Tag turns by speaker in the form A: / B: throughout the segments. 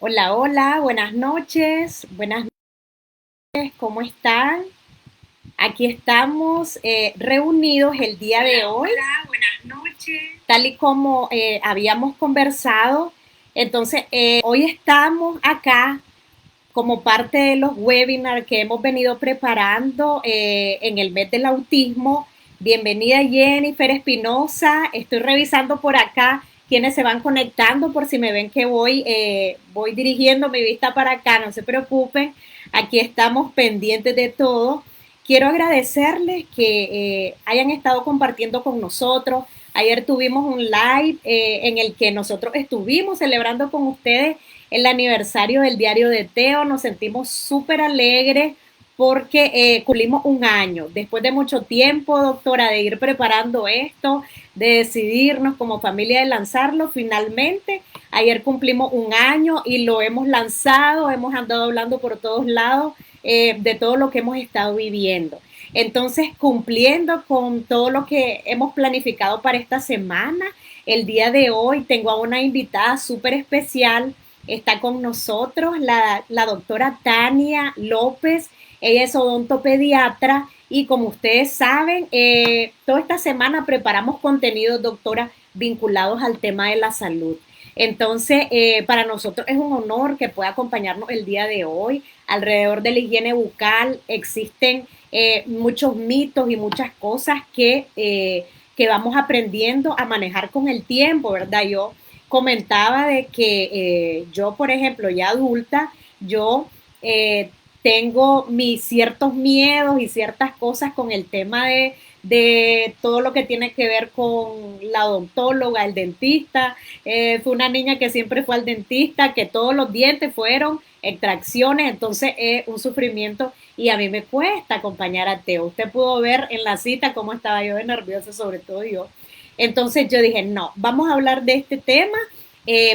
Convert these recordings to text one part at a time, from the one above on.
A: Hola, hola, buenas noches, ¿cómo están? Aquí estamos reunidos el día de hoy,
B: Buenas noches.
A: tal y como habíamos conversado. Entonces, hoy estamos acá como parte de los webinars que hemos venido preparando en el mes del autismo. Bienvenida Jennifer Espinosa. Estoy revisando por acá quienes se van conectando por si me ven que voy dirigiendo mi vista para acá. No se preocupen, aquí estamos pendientes de todo. Quiero agradecerles que hayan estado compartiendo con nosotros. Ayer tuvimos un live en el que nosotros estuvimos celebrando con ustedes el aniversario del diario de Teo. Nos sentimos súper alegres porque cumplimos un año. Después de mucho tiempo, doctora, de ir preparando esto, de decidirnos como familia de lanzarlo, finalmente ayer cumplimos un año y lo hemos lanzado, hemos andado hablando por todos lados de todo lo que hemos estado viviendo. Entonces, cumpliendo con todo lo que hemos planificado para esta semana, el día de hoy tengo a una invitada súper especial. Está con nosotros la doctora Tania López. Ella es odontopediatra y como ustedes saben, toda esta semana preparamos contenidos, doctora, vinculados al tema de la salud. Entonces, para nosotros es un honor que pueda acompañarnos el día de hoy. Alrededor de la higiene bucal existen muchos mitos y muchas cosas que vamos aprendiendo a manejar con el tiempo, ¿verdad? Yo comentaba de que yo, por ejemplo, ya adulta, yo eh, tengo mis ciertos miedos y ciertas cosas con el tema de todo lo que tiene que ver con la odontóloga, el dentista. Fue una niña que siempre fue al dentista, que todos los dientes fueron extracciones, entonces es un sufrimiento y a mí me cuesta acompañar a Teo. Usted pudo ver en la cita cómo estaba yo de nerviosa, sobre todo yo. Entonces yo dije, no, vamos a hablar de este tema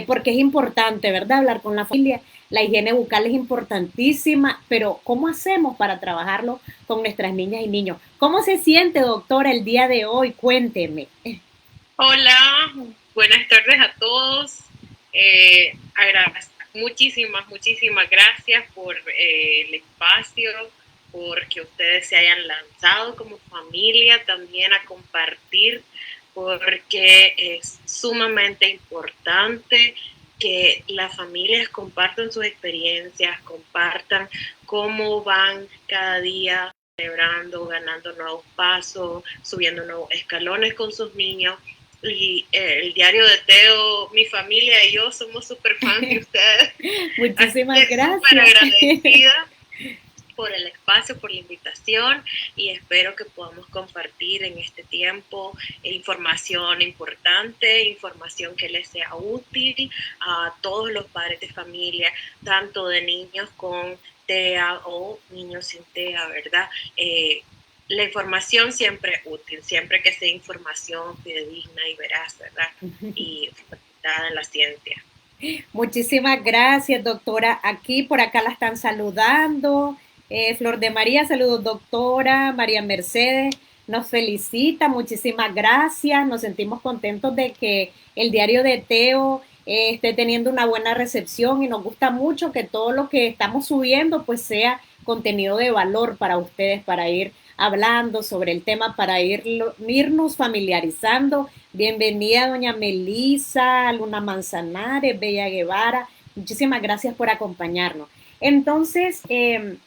A: porque es importante, ¿verdad? Hablar con la familia. La higiene bucal es importantísima, pero ¿cómo hacemos para trabajarlo con nuestras niñas y niños? ¿Cómo se siente, doctora, el día de hoy? Cuénteme.
B: Hola, buenas tardes a todos. Muchísimas gracias por el espacio, porque ustedes se hayan lanzado como familia también a compartir, porque es sumamente importante que las familias compartan sus experiencias, compartan cómo van cada día celebrando, ganando nuevos pasos, subiendo nuevos escalones con sus niños. Y el diario de Teo, mi familia y yo somos súper fans de ustedes, así
A: Muchísimas
B: que súper
A: gracias.
B: agradecida por el espacio, por la invitación y espero que podamos compartir en este tiempo información importante, información que les sea útil a todos los padres de familia, tanto de niños con TEA o niños sin TEA, ¿verdad? La información siempre es útil, siempre que sea información fidedigna y veraz, ¿verdad? Y fundamentada en la ciencia.
A: Muchísimas gracias, doctora. Aquí, por acá la están saludando. Flor de María, saludos, doctora. María Mercedes nos felicita. Muchísimas gracias. Nos sentimos contentos de que el diario de Teo esté teniendo una buena recepción y nos gusta mucho que todo lo que estamos subiendo pues sea contenido de valor para ustedes, para ir hablando sobre el tema, para irnos familiarizando. Bienvenida doña Melisa, Luna Manzanares, Bella Guevara. Muchísimas gracias por acompañarnos. Entonces,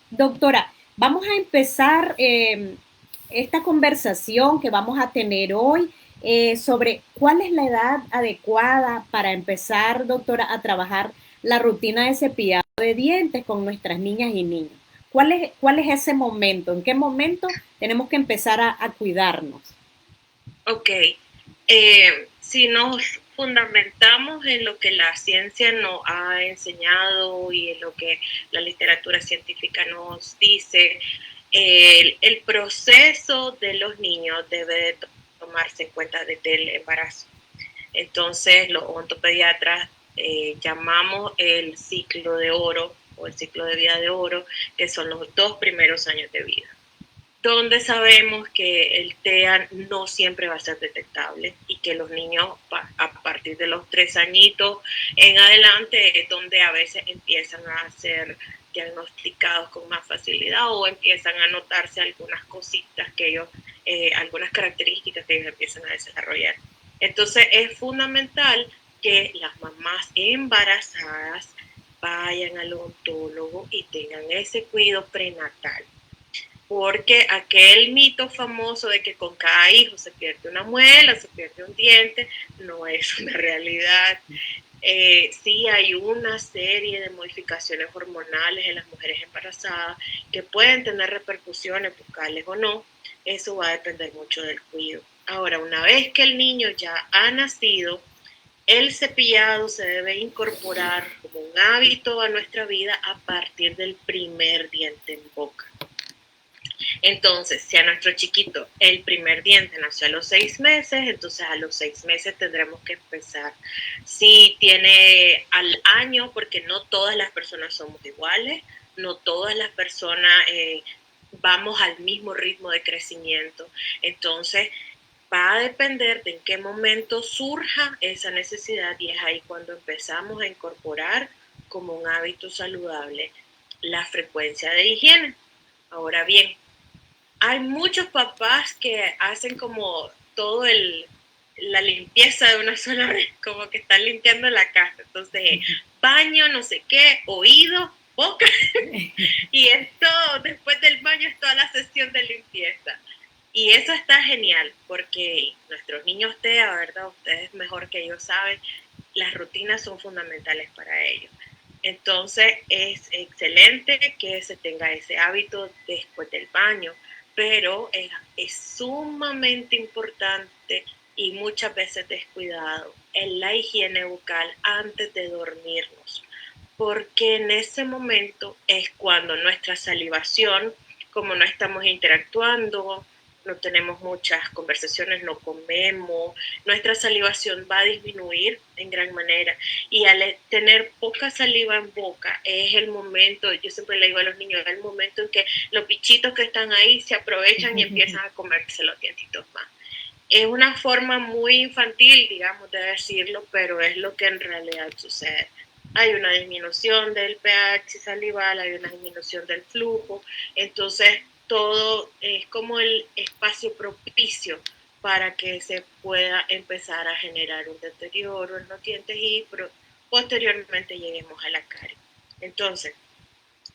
A: doctora, vamos a empezar esta conversación que vamos a tener hoy sobre cuál es la edad adecuada para empezar, doctora, a trabajar la rutina de cepillado de dientes con nuestras niñas y niños. ¿Cuál es ese momento? ¿En qué momento tenemos que empezar a cuidarnos?
B: Ok, si nos fundamentamos en lo que la ciencia nos ha enseñado y en lo que la literatura científica nos dice, el proceso de los niños debe de tomarse en cuenta desde el embarazo. Entonces, los odontopediatras llamamos el ciclo de oro o el ciclo de vida de oro, que son los 2 primeros años de vida. donde sabemos que el TEA no siempre va a ser detectable y que los niños a partir de los 3 añitos en adelante es donde a veces empiezan a ser diagnosticados con más facilidad o empiezan a notarse algunas cositas que ellos, algunas características que ellos empiezan a desarrollar. Entonces es fundamental que las mamás embarazadas vayan al odontólogo y tengan ese cuidado prenatal, porque aquel mito famoso de que con cada hijo se pierde una muela, se pierde un diente, no es una realidad. Sí hay una serie de modificaciones hormonales en las mujeres embarazadas que pueden tener repercusiones bucales o no, eso va a depender mucho del cuidado. Ahora, una vez que el niño ya ha nacido, el cepillado se debe incorporar como un hábito a nuestra vida a partir del primer diente en boca. Entonces, si a nuestro chiquito el primer diente nació a los 6 meses, entonces a los 6 meses tendremos que empezar. Si tiene al año, porque no todas las personas somos iguales, no todas las personas vamos al mismo ritmo de crecimiento. Entonces, va a depender de en qué momento surja esa necesidad y es ahí cuando empezamos a incorporar como un hábito saludable la frecuencia de higiene. Ahora bien, hay muchos papás que hacen como todo la limpieza de una sola vez, como que están limpiando la casa. Entonces, baño, no sé qué, oído, boca, y esto, después del baño, es toda la sesión de limpieza. Y eso está genial, porque nuestros niños TEA, ¿verdad? Ustedes mejor que ellos saben, las rutinas son fundamentales para ellos. Entonces, es excelente que se tenga ese hábito después del baño, pero es sumamente importante y muchas veces descuidado en la higiene bucal antes de dormirnos, porque en ese momento es cuando nuestra salivación, como no estamos interactuando, no tenemos muchas conversaciones, no comemos, nuestra salivación va a disminuir en gran manera. Y al tener poca saliva en boca, es el momento, yo siempre le digo a los niños, es el momento en que los bichitos que están ahí se aprovechan y empiezan a comerse los dientitos más. Es una forma muy infantil, digamos, de decirlo, pero es lo que en realidad sucede. Hay una disminución del pH salival, hay una disminución del flujo, entonces todo es como el espacio propicio para que se pueda empezar a generar un deterioro en los dientes y posteriormente lleguemos a la carie. Entonces,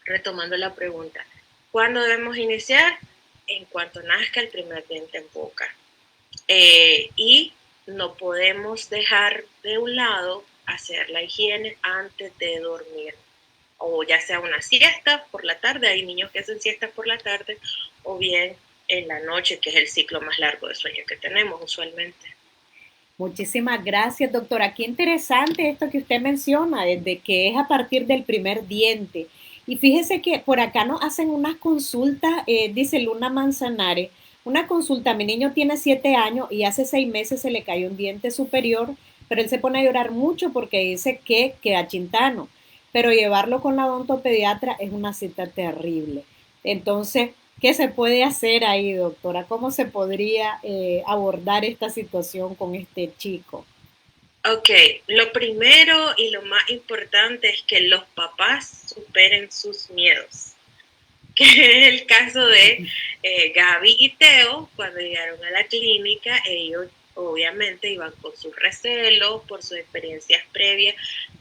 B: retomando la pregunta, ¿cuándo debemos iniciar? En cuanto nazca el primer diente en boca. Y no podemos dejar de un lado hacer la higiene antes de dormir, o ya sea una siesta por la tarde, hay niños que hacen siestas por la tarde, o bien en la noche, que es el ciclo más largo de sueño que tenemos usualmente.
A: Muchísimas gracias, doctora. Qué interesante esto que usted menciona, desde que es a partir del primer diente. Y fíjese que por acá nos hacen unas consultas, dice Luna Manzanares, una consulta, mi niño tiene 7 años y hace 6 meses se le cayó un diente superior, pero él se pone a llorar mucho porque dice que queda chintano, pero llevarlo con la odontopediatra es una cita terrible. Entonces, ¿qué se puede hacer ahí, doctora? ¿Cómo se podría abordar esta situación con este chico?
B: Ok, lo primero y lo más importante es que los papás superen sus miedos, que es el caso de Gaby y Teo. Cuando llegaron a la clínica, ellos obviamente iban con sus recelos por sus experiencias previas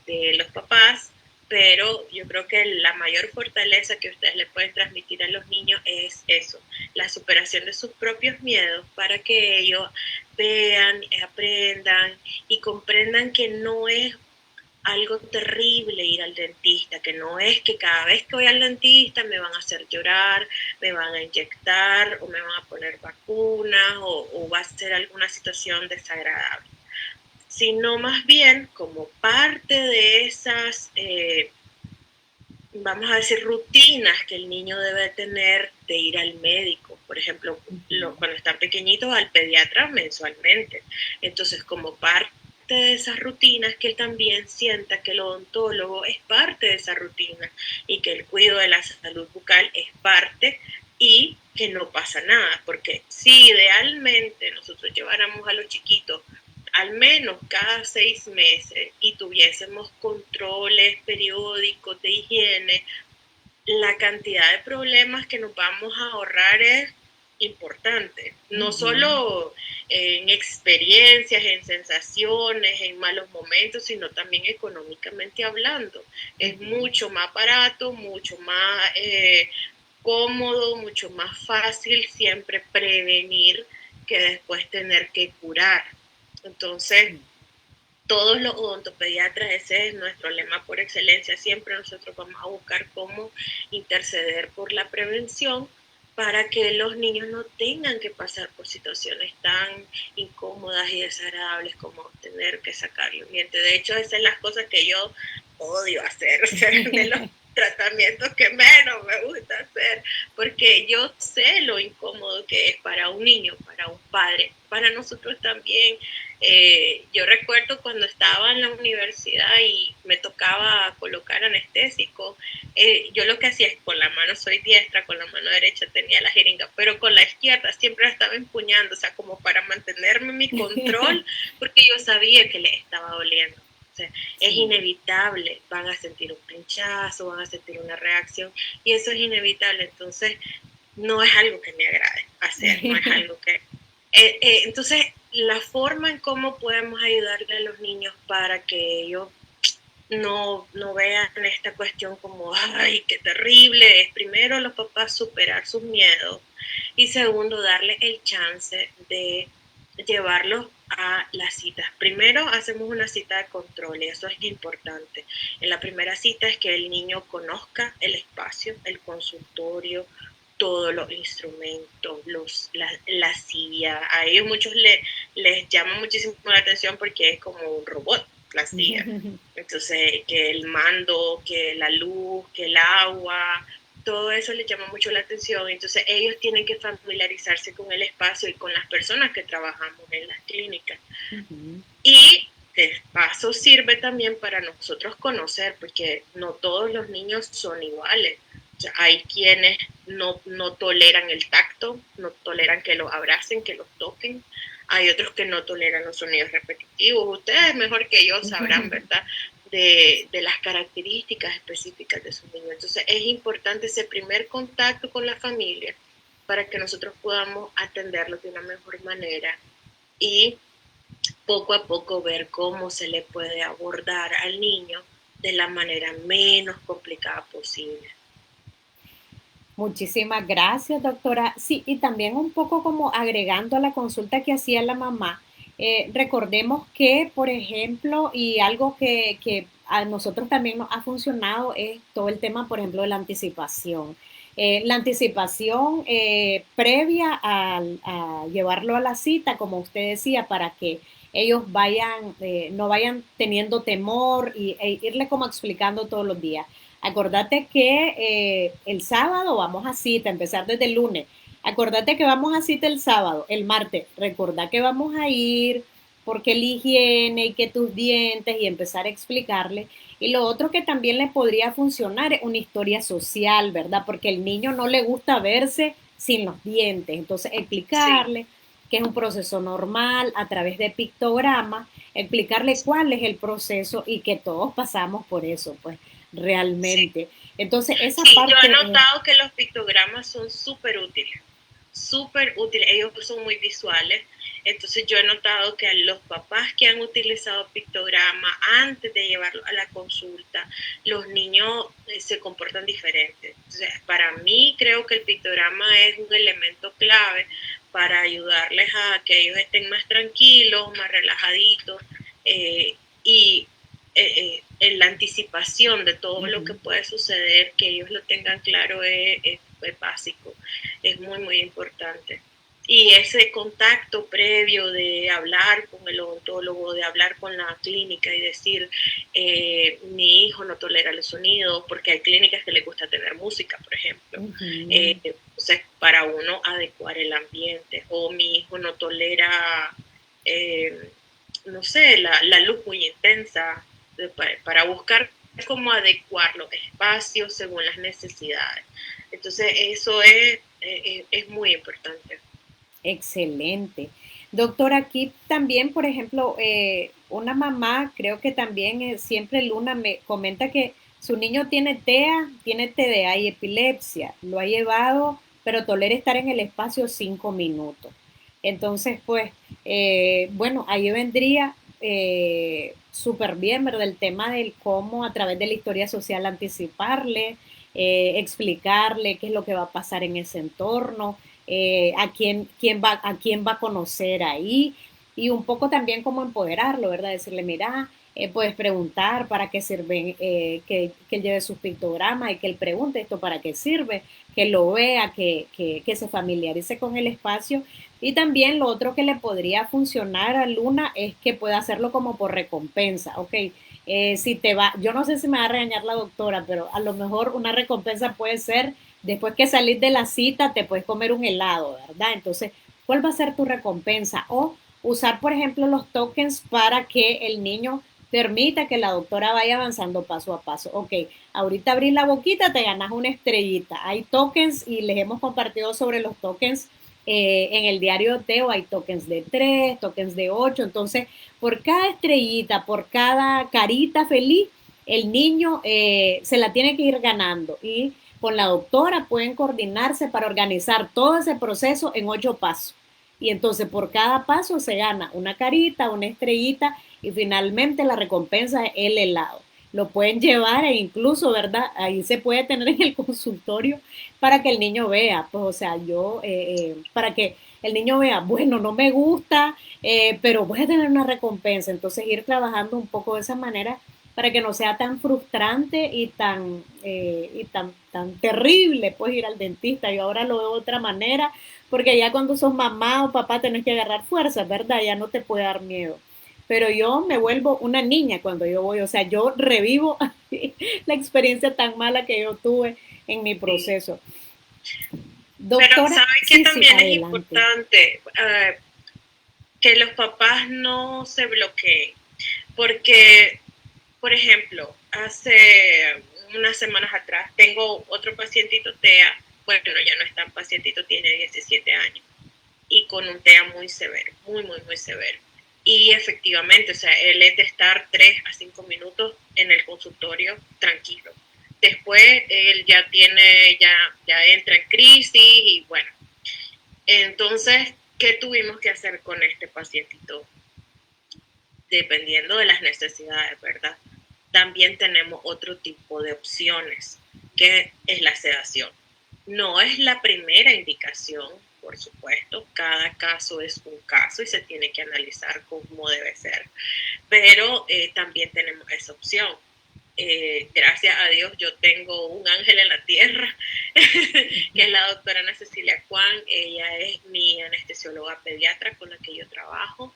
B: de los papás, pero yo creo que la mayor fortaleza que ustedes le pueden transmitir a los niños es eso, la superación de sus propios miedos para que ellos vean, aprendan y comprendan que no es algo terrible ir al dentista, que no es que cada vez que voy al dentista me van a hacer llorar, me van a inyectar o me van a poner vacunas o va a ser alguna situación desagradable, sino más bien como parte de esas, vamos a decir, rutinas que el niño debe tener de ir al médico. Por ejemplo, cuando están pequeñitos, al pediatra mensualmente. Entonces, como parte de esas rutinas, que él también sienta que el odontólogo es parte de esa rutina y que el cuidado de la salud bucal es parte, y que no pasa nada, porque si idealmente nosotros lleváramos a los chiquitos al menos cada 6 meses y tuviésemos controles periódicos de higiene, la cantidad de problemas que nos vamos a ahorrar es importante, no solo en experiencias, en sensaciones, en malos momentos, sino también económicamente hablando. Es mucho más barato, mucho más cómodo, mucho más fácil siempre prevenir que después tener que curar. Entonces, todos los odontopediatras, ese es nuestro lema por excelencia, siempre nosotros vamos a buscar cómo interceder por la prevención para que los niños no tengan que pasar por situaciones tan incómodas y desagradables como tener que sacar los dientes. De hecho, esas son las cosas que yo odio hacer, de los tratamientos que menos me gusta hacer, porque yo sé lo incómodo que es para un niño, para un padre, para nosotros también. Yo recuerdo cuando estaba en la universidad y me tocaba colocar anestésico, yo lo que hacía es con la mano, soy diestra, con la mano derecha tenía la jeringa, pero con la izquierda siempre la estaba empuñando, o sea, como para mantenerme mi control, porque yo sabía que le estaba doliendo. O sea, es inevitable, van a sentir un pinchazo, van a sentir una reacción, y eso es inevitable. Entonces, no es algo que me agrade hacer, no es algo que... entonces, la forma en cómo podemos ayudarle a los niños para que ellos no vean esta cuestión como, ay, qué terrible, es primero los papás superar sus miedos y segundo darle el chance de llevarlos a las citas. Primero hacemos una cita de control y eso es importante. En la primera cita es que el niño conozca el espacio, el consultorio, todos los instrumentos, la silla. A ellos muchos les llama muchísimo la atención porque es como un robot, la silla. Entonces, que el mando, que la luz, que el agua, todo eso les llama mucho la atención. Entonces, ellos tienen que familiarizarse con el espacio y con las personas que trabajamos en las clínicas. Y el paso sirve también para nosotros conocer, porque no todos los niños son iguales. O sea, hay quienes no toleran el tacto, no toleran que los abracen, que los toquen. Hay otros que no toleran los sonidos repetitivos. Ustedes mejor que yo sabrán, ¿verdad? De las características específicas de sus niños. Entonces es importante ese primer contacto con la familia para que nosotros podamos atenderlos de una mejor manera y poco a poco ver cómo se le puede abordar al niño de la manera menos complicada posible.
A: Muchísimas gracias, doctora. Sí, y también un poco como agregando a la consulta que hacía la mamá, recordemos que, por ejemplo, y algo que a nosotros también nos ha funcionado es todo el tema, por ejemplo, de la anticipación previa a llevarlo a la cita, como usted decía, para que ellos vayan, no vayan teniendo temor e irle como explicando todos los días. Acordate que el sábado vamos a cita, empezar desde el lunes. Acordate que vamos a cita el sábado, el martes. Recordá que vamos a ir porque la higiene y que tus dientes y empezar a explicarle. Y lo otro que también le podría funcionar es una historia social, ¿verdad? Porque el niño no le gusta verse sin los dientes. Entonces, explicarle que es un proceso normal a través de pictogramas, explicarle cuál es el proceso y que todos pasamos por eso, pues realmente. Entonces, esa
B: yo
A: parte...
B: he notado que los pictogramas son súper útiles, ellos son muy visuales, entonces yo he notado que a los papás que han utilizado pictogramas antes de llevarlo a la consulta, los niños se comportan diferentes. Entonces, para mí creo que el pictograma es un elemento clave para ayudarles a que ellos estén más tranquilos, más relajaditos y en la anticipación de todo lo que puede suceder, que ellos lo tengan claro es básico, es muy, muy importante. Y ese contacto previo de hablar con el odontólogo, de hablar con la clínica y decir, mi hijo no tolera los sonidos, porque hay clínicas que les gusta tener música, por ejemplo. Entonces, para uno adecuar el ambiente, o mi hijo no tolera, no sé, la luz muy intensa, para buscar cómo adecuar los espacios según las necesidades. Entonces, eso es es muy importante.
A: Excelente. Doctor, aquí también, por ejemplo, una mamá, creo que también siempre Luna me comenta que su niño tiene TEA, tiene TDA y epilepsia. Lo ha llevado, pero tolera estar en el espacio 5 minutos. Entonces, pues, bueno, ahí vendría súper bien, ¿verdad? El tema del cómo a través de la historia social anticiparle, explicarle qué es lo que va a pasar en ese entorno, a quién va a conocer ahí y un poco también como empoderarlo, ¿verdad? Decirle, mira, puedes preguntar para qué sirve, que él lleve sus pictogramas y que él pregunte esto para qué sirve, que lo vea, que se familiarice con el espacio. Y también lo otro que le podría funcionar a Luna es que pueda hacerlo como por recompensa, ¿ok? Si te va, yo no sé si me va a regañar la doctora, pero a lo mejor una recompensa puede ser después que salís de la cita te puedes comer un helado, ¿verdad? Entonces, ¿cuál va a ser tu recompensa? O usar, por ejemplo, los tokens para que el niño permita que la doctora vaya avanzando paso a paso. Ok, ahorita abrís la boquita, te ganas una estrellita. Hay tokens y les hemos compartido sobre los tokens en el diario de Teo. Hay tokens de 3, tokens de 8. Entonces, por cada estrellita, por cada carita feliz, el niño se la tiene que ir ganando. Y con la doctora pueden coordinarse para organizar todo ese proceso en 8 pasos. Y entonces por cada paso se gana una carita, una estrellita y finalmente la recompensa es el helado. Lo pueden llevar e incluso, ¿verdad? Ahí se puede tener en el consultorio para que el niño vea, pues, o sea, para que el niño vea, bueno, no me gusta, pero voy a tener una recompensa. Entonces ir trabajando un poco de esa manera para que no sea tan frustrante tan terrible pues ir al dentista. Yo ahora lo veo de otra manera, porque ya cuando sos mamá o papá tenés que agarrar fuerzas, ¿verdad? Ya no te puede dar miedo. Pero yo me vuelvo una niña cuando yo voy, o sea, yo revivo la experiencia tan mala que yo tuve en mi
B: Sí.
A: proceso.
B: Pero
A: Doctora,
B: ¿sabe que
A: sí, sí,
B: también es
A: adelante.
B: importante? Que los papás no se bloqueen, porque, por ejemplo, hace unas semanas atrás tengo otro pacientito TEA, bueno, ya no es tan pacientito, tiene 17 años, y con un TEA muy severo, muy, muy, muy severo. Y efectivamente, o sea, él es de estar 3 a 5 minutos en el consultorio tranquilo. Después él ya entra en crisis y bueno. Entonces, ¿qué tuvimos que hacer con este pacientito? Dependiendo de las necesidades, ¿verdad? También tenemos otro tipo de opciones, que es la sedación. No es la primera indicación, por supuesto, cada caso es un caso y se tiene que analizar como debe ser, pero también tenemos esa opción. Gracias a Dios yo tengo un ángel en la tierra, que es la doctora Ana Cecilia Juan. Ella es mi anestesióloga pediatra con la que yo trabajo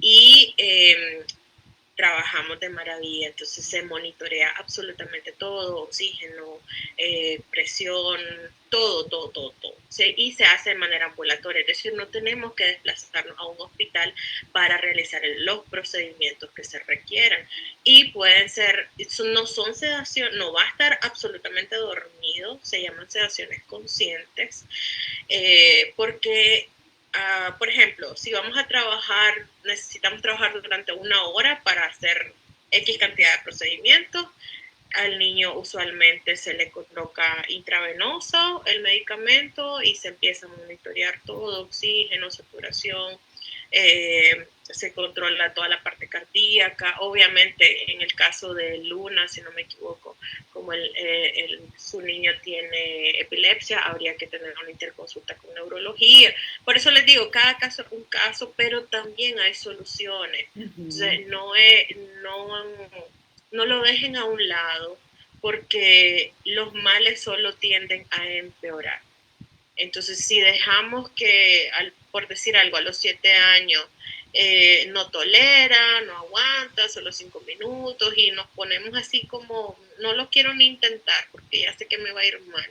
B: y trabajamos de maravilla, entonces se monitorea absolutamente todo, oxígeno, presión, todo, todo, todo, todo. Y se hace de manera ambulatoria, es decir, no tenemos que desplazarnos a un hospital para realizar los procedimientos que se requieran. Y pueden ser, no son sedación, no va a estar absolutamente dormido, se llaman sedaciones conscientes, porque por ejemplo, si vamos a trabajar, necesitamos trabajar durante 1 hora para hacer X cantidad de procedimientos. Al niño usualmente se le coloca intravenoso el medicamento y se empieza a monitorear todo, oxígeno, saturación, se controla toda la parte cardíaca. Obviamente, en el caso de Luna, si no me equivoco, como su niño tiene epilepsia, habría que tener una interconsulta con neurología. Por eso les digo, cada caso es un caso, pero también hay soluciones. Entonces, no lo dejen a un lado, porque los males solo tienden a empeorar. Entonces, si dejamos que, por decir algo, a los 7 años no tolera, no aguanta, solo 5 minutos y nos ponemos así como, no lo quiero ni intentar porque ya sé que me va a ir mal,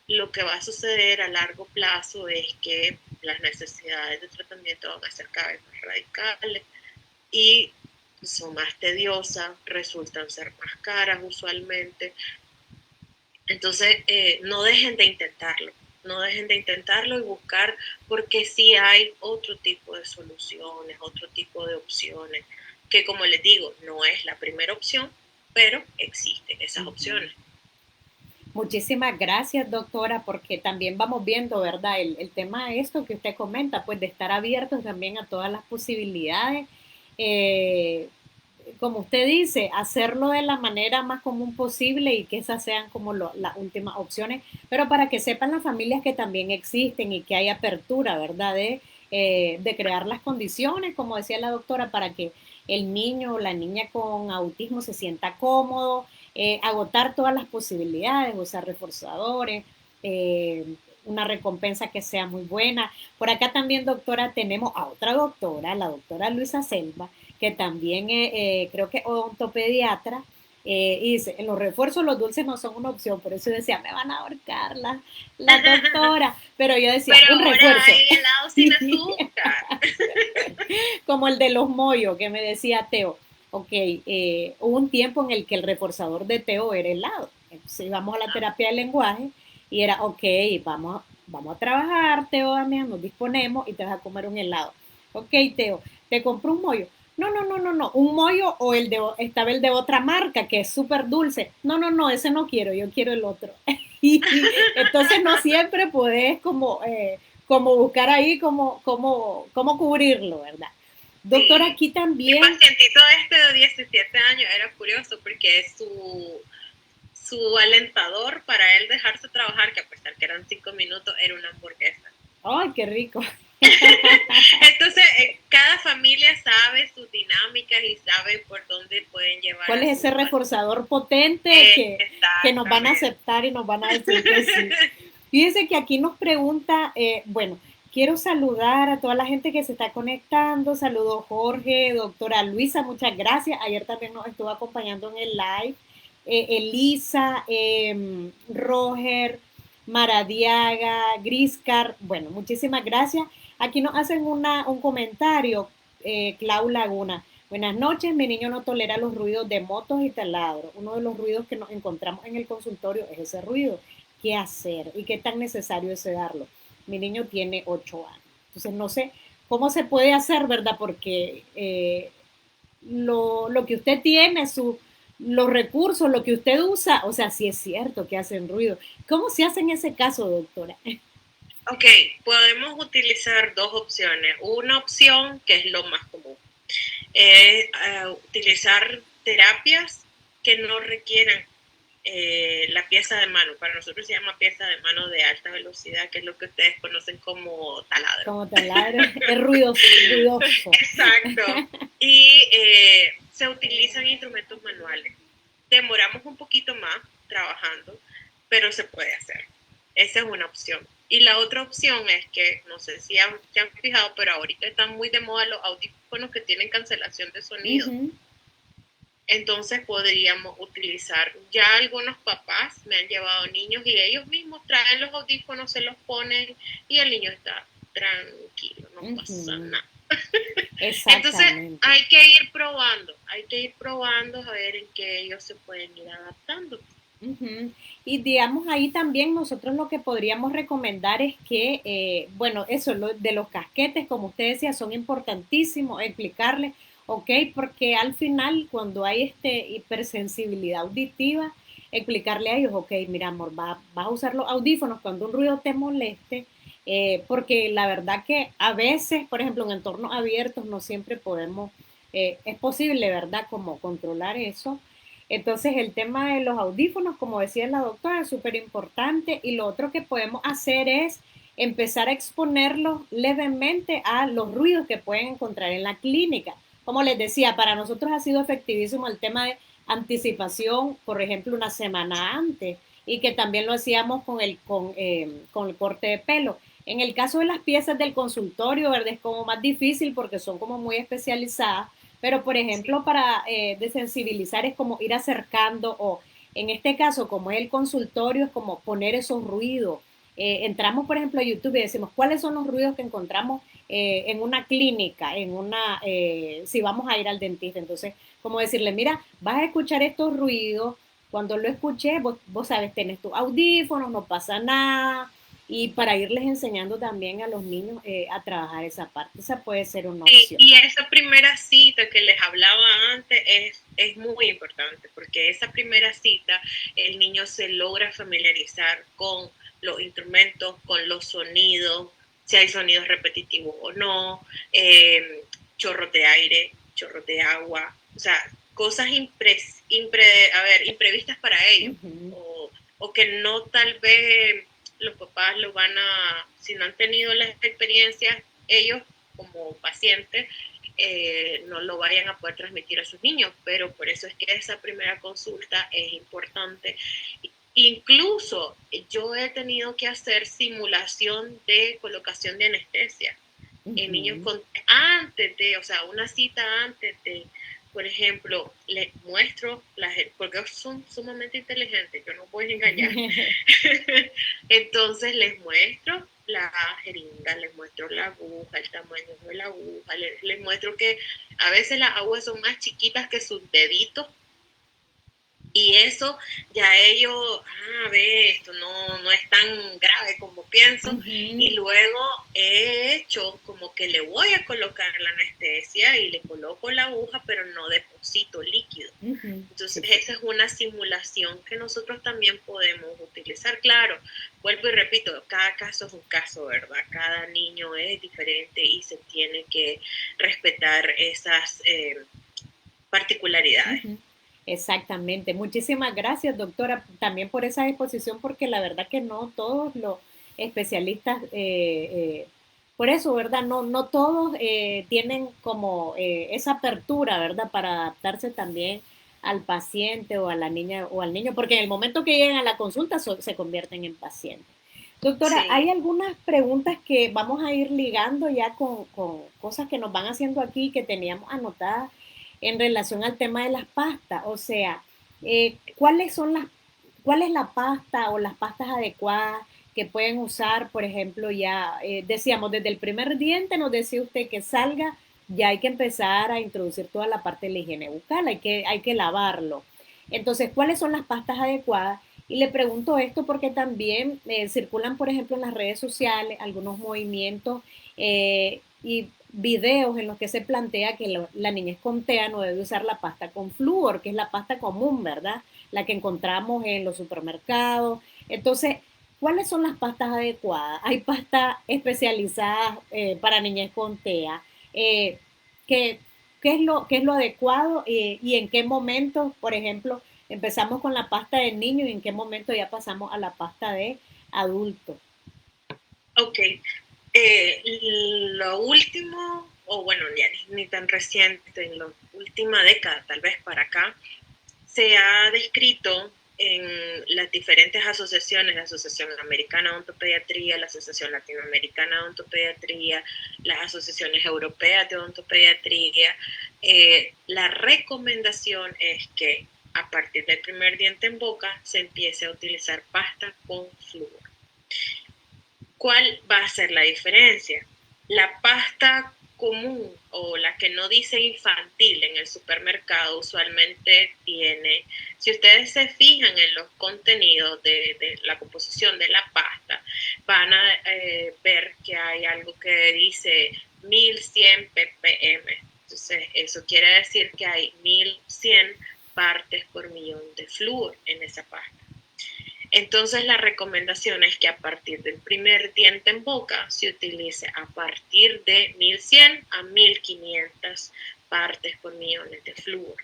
B: lo que va a suceder a largo plazo es que las necesidades de tratamiento van a ser cada vez más radicales y son más tediosas, resultan ser más caras usualmente. Entonces, no dejen de intentarlo. no dejen de intentarlo y buscar, porque sí hay otro tipo de soluciones, otro tipo de opciones, que como les digo, no es la primera opción, pero existen esas
A: Ujú.
B: opciones.
A: Muchísimas gracias, doctora, porque también vamos viendo, ¿verdad? El tema de esto que usted comenta, pues de estar abiertos también a todas las posibilidades. Eh, Como usted dice, hacerlo de la manera más común posible y que esas sean como las últimas opciones, pero para que sepan las familias que también existen y que hay apertura, ¿verdad? De crear las condiciones, como decía la doctora, para que el niño o la niña con autismo se sienta cómodo, agotar todas las posibilidades, usar reforzadores, una recompensa que sea muy buena. Por acá también, doctora, tenemos a otra doctora, la doctora Luisa Selva, que también creo que es odontopediatra, y dice, en los refuerzos los dulces no son una opción, por eso decía, me van a ahorcar la doctora, pero yo decía,
B: Pero
A: un
B: ahora
A: refuerzo,
B: hay helado sin azúcar.
A: como el de los mollos que me decía Teo. Ok, hubo un tiempo en el que el reforzador de Teo era helado. Entonces íbamos a la terapia del lenguaje y era, ok, vamos a trabajar, Teo, Damián, nos disponemos y te vas a comer un helado. Ok, Teo, te compro un mollo. No, no, no, no, no, un mollo o estaba el de otra marca que es súper dulce. No, no, no, ese no quiero, yo quiero el otro. Y entonces no siempre podés como buscar ahí cómo cubrirlo, ¿verdad? Doctor,
B: Sí.
A: aquí
B: Mi
A: también,
B: pacientito este de 17 años era curioso porque su alentador para él dejarse trabajar, que a pesar que eran 5 minutos, era una hamburguesa.
A: ¡ay, qué rico!
B: Entonces, cada familia sabe sus dinámicas y sabe por dónde pueden llevar
A: ¿Cuál
B: a
A: es ese
B: su...
A: reforzador potente que nos van a
B: Exactamente.
A: aceptar y nos van a decir que sí? Fíjense que aquí nos pregunta, bueno, quiero saludar a toda la gente que se está conectando. Saludos Jorge, doctora Luisa, muchas gracias. Ayer también nos estuvo acompañando en el live. Elisa, Roger, Maradiaga, Griscar, bueno, muchísimas gracias. Aquí nos hacen un comentario, Clau Laguna. Buenas noches, mi niño no tolera los ruidos de motos y taladros. Uno de los ruidos que nos encontramos en el consultorio es ese ruido. ¿Qué hacer y qué tan necesario es darlo? Mi niño tiene 8 años. Entonces no sé cómo se puede hacer, ¿verdad? Porque lo que usted tiene, los recursos, lo que usted usa, o sea, sí es cierto que hacen ruido. ¿Cómo se hace en ese caso, doctora?
B: Ok, podemos utilizar dos opciones. Una opción, que es lo más común, es utilizar terapias que no requieran la pieza de mano. Para nosotros se llama pieza de mano de alta velocidad, que es lo que ustedes conocen como taladro.
A: Como taladro, es ruidoso.
B: Exacto. Y se utilizan instrumentos manuales. Demoramos un poquito más trabajando, pero se puede hacer. Esa es una opción. Y la otra opción es que, no sé si se han fijado, pero ahorita están muy de moda los audífonos que tienen cancelación de
A: Uh
B: sonido.
A: -huh.
B: Entonces podríamos utilizar, ya algunos papás me han llevado niños y ellos mismos traen los audífonos, se los ponen y el niño está tranquilo, no
A: Uh
B: pasa
A: -huh.
B: nada. Entonces
A: Exactamente.
B: hay que ir probando a ver en qué ellos se pueden ir adaptando.
A: Ujú. Y digamos ahí también nosotros lo que podríamos recomendar es que, bueno, eso de los casquetes, como usted decía, son importantísimos explicarles, ¿ok? Porque al final cuando hay hipersensibilidad auditiva, explicarle a ellos, ok, mira amor, vas a usar los audífonos cuando un ruido te moleste, porque la verdad que a veces, por ejemplo, en entornos abiertos no siempre podemos, es posible, ¿verdad? Como controlar eso. Entonces el tema de los audífonos, como decía la doctora, es súper importante y lo otro que podemos hacer es empezar a exponerlos levemente a los ruidos que pueden encontrar en la clínica. Como les decía, para nosotros ha sido efectivísimo el tema de anticipación, por ejemplo, una semana antes y que también lo hacíamos con el corte de pelo. En el caso de las piezas del consultorio, ¿verdad? Es como más difícil porque son como muy especializadas, pero, por ejemplo,
B: Sí,
A: para desensibilizar es como ir acercando o, en este caso, como es el consultorio, es como poner esos ruidos. Entramos, por ejemplo, a YouTube y decimos, ¿cuáles son los ruidos que encontramos en una clínica, si vamos a ir al dentista? Entonces, como decirle, mira, vas a escuchar estos ruidos, cuando lo escuché, vos sabes, tenés tus audífonos, no pasa nada, y para irles enseñando también a los niños a trabajar esa parte. Esa puede ser una
B: Sí,
A: opción.
B: y esa primera cita que les hablaba antes es muy importante, porque esa primera cita el niño se logra familiarizar con los instrumentos, con los sonidos, si hay sonidos repetitivos o no, chorros de aire, chorros de agua, o sea, cosas imprevistas para ellos,
A: Ujú.
B: o que no tal vez los papás lo van a, si no han tenido las experiencias, ellos como pacientes no lo vayan a poder transmitir a sus niños, pero por eso es que esa primera consulta es importante. Incluso yo he tenido que hacer simulación de colocación de anestesia en niños
A: Ujú.
B: con, antes de, o sea, una cita antes de, por ejemplo, les muestro, porque son sumamente inteligentes, yo no voy a engañar. Entonces les muestro la jeringa, les muestro la aguja, el tamaño de la aguja, les muestro que a veces las agujas son más chiquitas que sus deditos y eso ya ellos, ve, esto no es tan grave como pienso.
A: Ujú.
B: Y luego he hecho como que le voy a colocar la anestesia y le coloco la aguja, pero no deposito líquido.
A: Ujú.
B: Entonces
A: Sí.
B: esa es una simulación que nosotros también podemos utilizar. Claro, vuelvo y repito, cada caso es un caso, ¿verdad? Cada niño es diferente y se tiene que respetar esas particularidades.
A: Ujú. Exactamente. Muchísimas gracias, doctora, también por esa exposición, porque la verdad que no todos los especialistas, por eso, ¿verdad? No todos tienen como esa apertura, ¿verdad? Para adaptarse también al paciente o a la niña o al niño, porque en el momento que lleguen a la consulta se convierten en pacientes. Doctora,
B: Sí.
A: hay algunas preguntas que vamos a ir ligando ya con cosas que nos van haciendo aquí que teníamos anotadas en relación al tema de las pastas. O sea, ¿cuáles son cuál es la pasta o las pastas adecuadas que pueden usar? Por ejemplo, ya decíamos, desde el primer diente nos decía usted que salga, ya hay que empezar a introducir toda la parte de la higiene bucal, hay que lavarlo. Entonces, ¿cuáles son las pastas adecuadas? Y le pregunto esto porque también circulan, por ejemplo, en las redes sociales algunos movimientos y videos en los que se plantea que la niñez con TEA no debe usar la pasta con flúor, que es la pasta común, ¿verdad? La que encontramos en los supermercados. Entonces, ¿cuáles son las pastas adecuadas? Hay pastas especializadas para niñez con TEA. Eh, ¿qué, qué es lo adecuado y en qué momento, por ejemplo, empezamos con la pasta de niño y en qué momento ya pasamos a la pasta de adulto?
B: Ok. Lo último, o bueno, ya ni tan reciente, en la última década, tal vez para acá, se ha descrito en las diferentes asociaciones, la Asociación Americana de Odontopediatría, la Asociación Latinoamericana de Odontopediatría, las asociaciones europeas de odontopediatría, la recomendación es que a partir del primer diente en boca se empiece a utilizar pasta con flúor. ¿Cuál va a ser la diferencia? La pasta común o la que no dice infantil en el supermercado usualmente tiene, si ustedes se fijan en los contenidos de la composición de la pasta, van a ver que hay algo que dice 1100 ppm. Entonces, eso quiere decir que hay 1100 partes por millón de flúor en esa pasta. Entonces la recomendación es que a partir del primer diente en boca se utilice a partir de 1100 a 1500 partes por millones de flúor.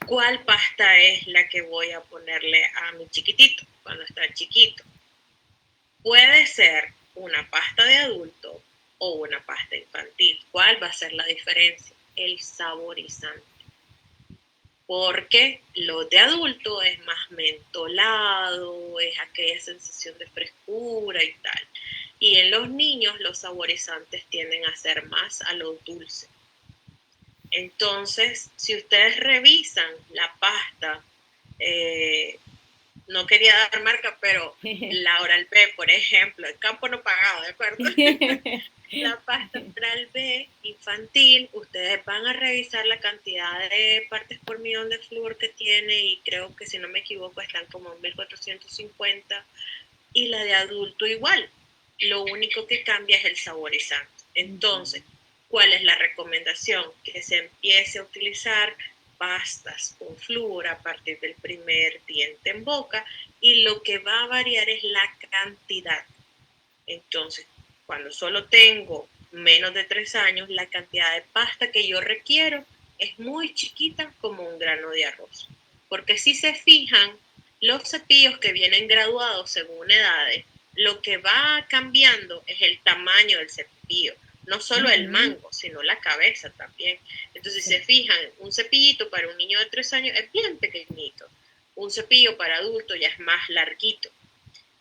B: ¿Cuál pasta es la que voy a ponerle a mi chiquitito cuando está chiquito? Puede ser una pasta de adulto o una pasta infantil. ¿Cuál va a ser la diferencia? El saborizante, porque lo de adulto es más mentolado, es aquella sensación de frescura y tal. Y en los niños los saborizantes tienden a ser más a lo dulce. Entonces, si ustedes revisan la pasta, eh, no quería dar marca, pero la Oral-B, por ejemplo, el campo no pagado, ¿de acuerdo? La pasta oral B infantil, ustedes van a revisar la cantidad de partes por millón de flúor que tiene y creo que si no me equivoco están como en 1450 y la de adulto igual. Lo único que cambia es el saborizante. Entonces, ¿cuál es la recomendación? Que se empiece a utilizar pastas con flúor a partir del primer diente en boca, y lo que va a variar es la cantidad. Entonces, cuando solo tengo menos de 3 años, la cantidad de pasta que yo requiero es muy chiquita, como un grano de arroz. Porque si se fijan, los cepillos que vienen graduados según edades, lo que va cambiando es el tamaño del cepillo. No solo el mango, sino la cabeza también. Entonces, si se fijan, un cepillito para un niño de 3 años es bien pequeñito. Un cepillo para adulto ya es más larguito.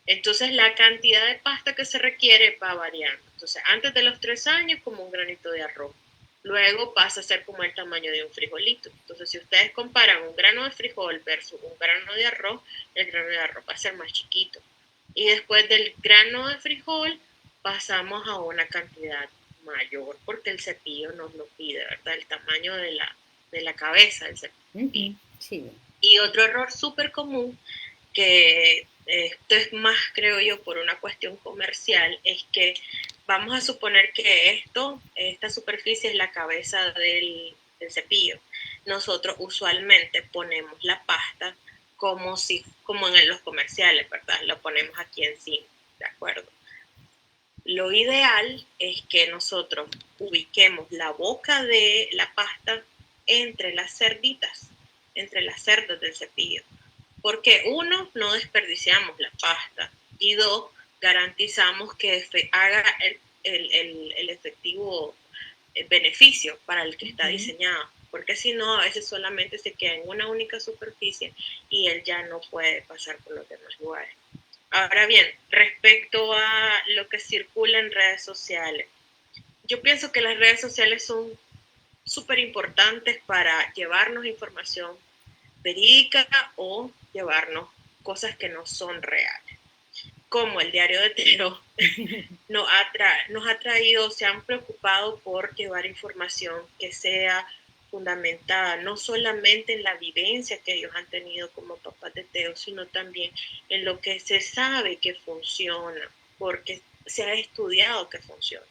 B: Entonces la cantidad de pasta que se requiere va variando. Entonces antes de los 3 años como un granito de arroz. Luego pasa a ser como el tamaño de un frijolito. Entonces si ustedes comparan un grano de frijol versus un grano de arroz, el grano de arroz va a ser más chiquito. Y después del grano de frijol pasamos a una cantidad mayor porque el cepillo nos lo pide, ¿verdad? El tamaño de la cabeza del cepillo.
A: Sí.
B: Y otro error súper común, que esto es más, creo yo, por una cuestión comercial, es que vamos a suponer que esta superficie es la cabeza del cepillo. Nosotros usualmente ponemos la pasta como en los comerciales, ¿verdad? Lo ponemos aquí encima, ¿de acuerdo? Lo ideal es que nosotros ubiquemos la boca de la pasta entre las cerditas, entre las cerdas del cepillo. Porque uno, no desperdiciamos la pasta, y dos, garantizamos que haga el efectivo beneficio para el que está diseñado. Porque si no, a veces solamente se queda en una única superficie y él ya no puede pasar por los demás lugares. Ahora bien, respecto a lo que circula en redes sociales, yo pienso que las redes sociales son súper importantes para llevarnos información verídica o llevarnos cosas que no son reales. Como el diario de Tero nos ha traído, se han preocupado por llevar información que sea fundamentada no solamente en la vivencia que ellos han tenido como papás de Teo, sino también en lo que se sabe que funciona, porque se ha estudiado que funciona.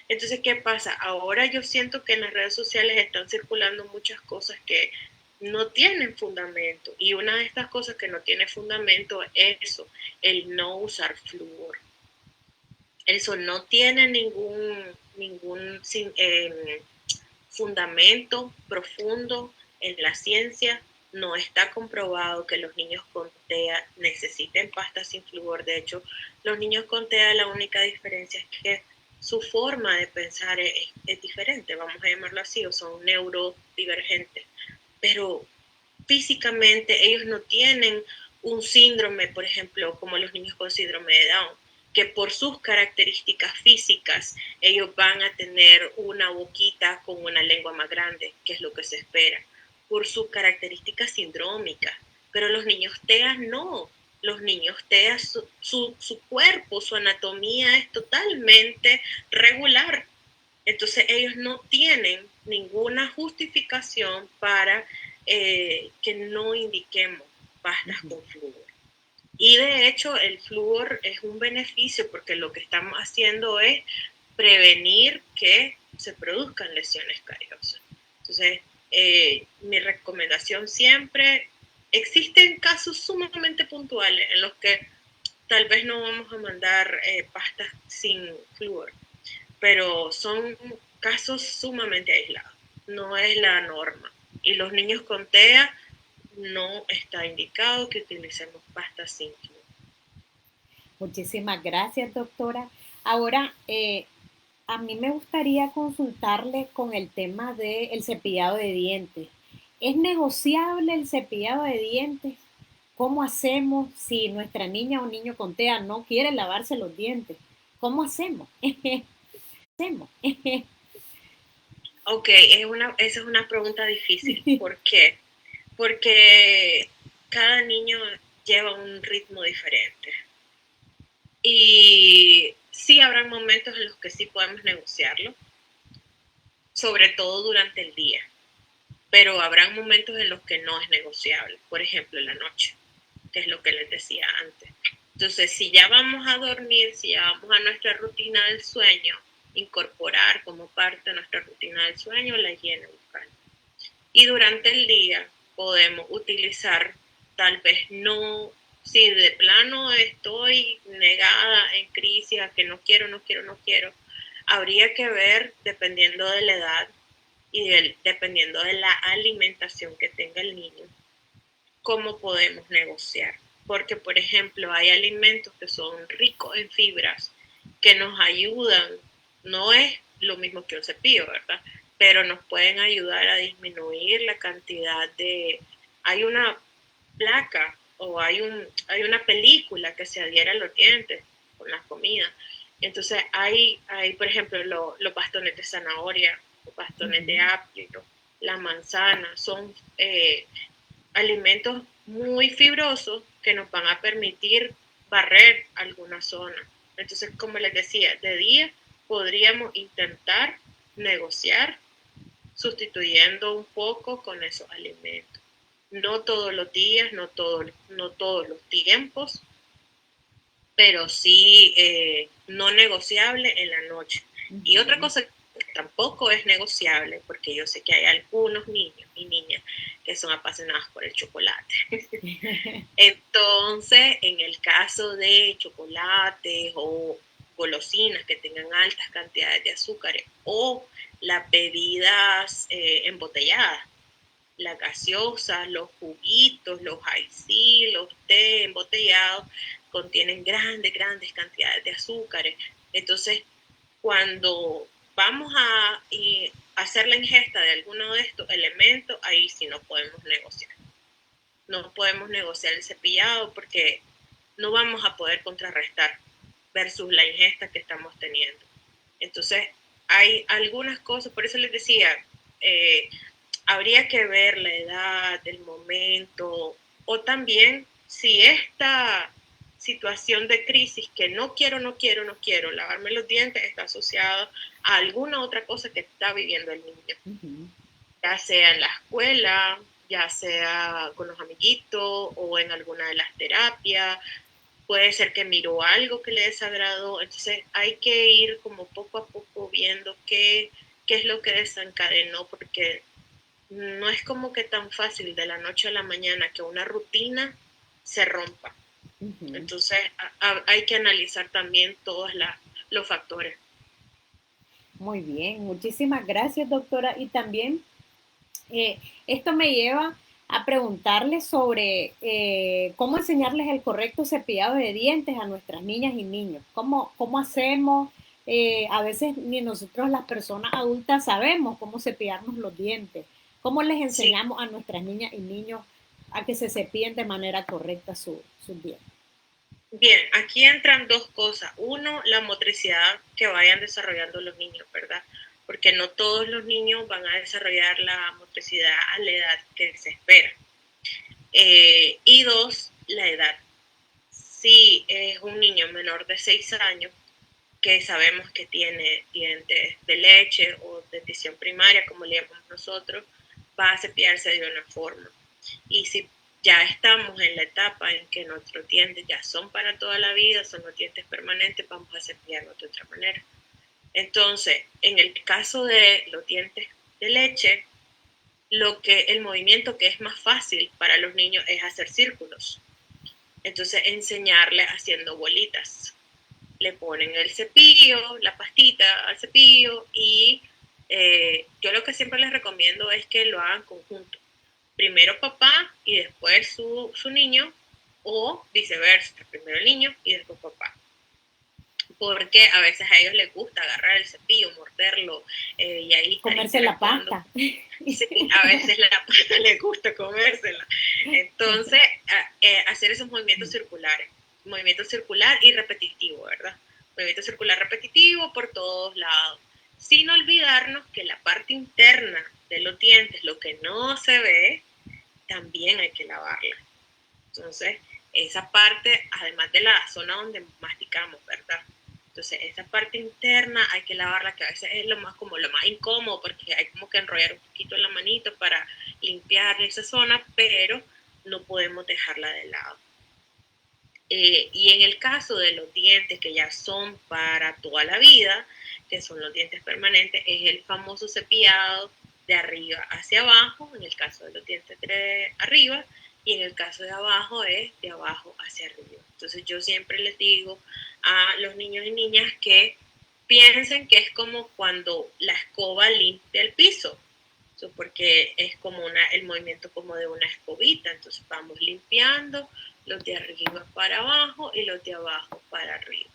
B: Entonces, ¿qué pasa? Ahora yo siento que en las redes sociales están circulando muchas cosas que no tienen fundamento. Y una de estas cosas que no tiene fundamento es eso, el no usar flúor. Eso no tiene ningún fundamento profundo en la ciencia. No está comprobado que los niños con TEA necesiten pasta sin flúor. De hecho, los niños con TEA, la única diferencia es que su forma de pensar es diferente, vamos a llamarlo así, o son neurodivergentes. Pero físicamente ellos no tienen un síndrome, por ejemplo, como los niños con síndrome de Down, que por sus características físicas ellos van a tener una boquita con una lengua más grande, que es lo que se espera, por sus características sindrómicas. Pero los niños TEA no. Los niños TEA, su cuerpo, su anatomía es totalmente regular. Entonces ellos no tienen ninguna justificación para que no indiquemos pastas con flúor. Y de hecho el flúor es un beneficio porque lo que estamos haciendo es prevenir que se produzcan lesiones cariosas. Entonces, mi recomendación siempre, existen casos sumamente puntuales en los que tal vez no vamos a mandar pastas sin flúor, pero son casos sumamente aislados, no es la norma. Y los niños con TEA no está indicado que utilicemos pasta sin flúor.
A: Muchísimas gracias, doctora. Ahora, a mí me gustaría consultarle con el tema del cepillado de dientes. ¿Es negociable el cepillado de dientes? ¿Cómo hacemos si nuestra niña o niño con TEA no quiere lavarse los dientes? ¿Cómo hacemos? ¿Hacemos?
B: Ok, esa es una pregunta difícil. ¿Por qué? Porque cada niño lleva un ritmo diferente. Y sí habrán momentos en los que sí podemos negociarlo, sobre todo durante el día. Pero habrán momentos en los que no es negociable. Por ejemplo, en la noche, que es lo que les decía antes. Entonces, si ya vamos a dormir, si ya vamos a nuestra rutina del sueño, incorporar como parte de nuestra rutina del sueño la higiene bucal. Y durante el día podemos utilizar, tal vez no, si de plano estoy negada en crisis, a que no quiero, no quiero, no quiero, habría que ver, dependiendo de la edad y dependiendo de la alimentación que tenga el niño, cómo podemos negociar. Porque, por ejemplo, hay alimentos que son ricos en fibras que nos ayudan, no es lo mismo que un cepillo, ¿verdad? Pero nos pueden ayudar a disminuir la cantidad de... Hay una placa o hay una película que se adhiere a los dientes con las comidas. Entonces hay por ejemplo, los bastones de zanahoria, los bastones de apio, la manzana, son alimentos muy fibrosos que nos van a permitir barrer alguna zona. Entonces, como les decía, de día podríamos intentar negociar sustituyendo un poco con esos alimentos. No todos los días, no todos los tiempos, pero sí no negociable en la noche. Y otra cosa que tampoco es negociable, porque yo sé que hay algunos niños y niñas que son apasionados por el chocolate. Entonces, en el caso de chocolates o golosinas que tengan altas cantidades de azúcares o las bebidas embotelladas, las gaseosas, los juguitos, los icy, los té embotellados, contienen grandes cantidades de azúcares. Entonces, cuando vamos a hacer la ingesta de alguno de estos elementos, ahí sí no podemos negociar. No podemos negociar el cepillado porque no vamos a poder contrarrestar versus la ingesta que estamos teniendo. Entonces, hay algunas cosas, por eso les decía, habría que ver la edad, el momento, o también si esta situación de crisis que no quiero lavarme los dientes está asociada a alguna otra cosa que está viviendo el niño, ya sea en la escuela, ya sea con los amiguitos o en alguna de las terapias. Puede ser que miró algo que le desagradó, entonces hay que ir como poco a poco viendo qué es lo que desencadenó, porque no es como que tan fácil de la noche a la mañana que una rutina se rompa. Entonces hay que analizar también todos los factores.
A: Muy bien, muchísimas gracias, doctora. Y también esto me lleva a preguntarles sobre cómo enseñarles el correcto cepillado de dientes a nuestras niñas y niños. ¿Cómo hacemos? A veces ni nosotros las personas adultas sabemos cómo cepillarnos los dientes. ¿Cómo les
B: Sí.
A: enseñamos a nuestras niñas y niños a que se cepillen de manera correcta sus dientes?
B: Bien, aquí entran dos cosas. Uno, la motricidad que vayan desarrollando los niños, ¿verdad? Porque no todos los niños van a desarrollar la motricidad a la edad que se espera. Y dos, la edad. Si es un niño menor de 6 años, que sabemos que tiene dientes de leche o dentición primaria, como le llamamos nosotros, va a cepillarse de una forma. Y si ya estamos en la etapa en que nuestros dientes ya son para toda la vida, son los dientes permanentes, vamos a cepillarlos de otra manera. Entonces, en el caso de los dientes de leche, el movimiento que es más fácil para los niños es hacer círculos. Entonces, enseñarles haciendo bolitas. Le ponen el cepillo, la pastita al cepillo y yo lo que siempre les recomiendo es que lo hagan conjunto. Primero papá y después su niño, o viceversa, primero el niño y después papá. Porque a veces a ellos les gusta agarrar el cepillo, morderlo y ahí estar
A: Comerse la
B: interactuando.
A: pasta.
B: Sí, a veces la pasta les gusta comérsela. Entonces, hacer esos movimientos circulares, movimiento circular y repetitivo, ¿verdad? Movimiento circular repetitivo por todos lados. Sin olvidarnos que la parte interna de los dientes, lo que no se ve, también hay que lavarla. Entonces, esa parte, además de la zona donde masticamos, ¿verdad? Entonces, esa parte interna hay que lavarla, que a veces es lo más incómodo, porque hay como que enrollar un poquito la manito para limpiar esa zona, pero no podemos dejarla de lado. Y en el caso de los dientes que ya son para toda la vida, que son los dientes permanentes, es el famoso cepillado de arriba hacia abajo, en el caso de los dientes de arriba, y en el caso de abajo es de abajo hacia arriba. Entonces yo siempre les digo a los niños y niñas que piensen que es como cuando la escoba limpia el piso, porque es como el movimiento como de una escobita, entonces vamos limpiando los de arriba para abajo y los de abajo para arriba.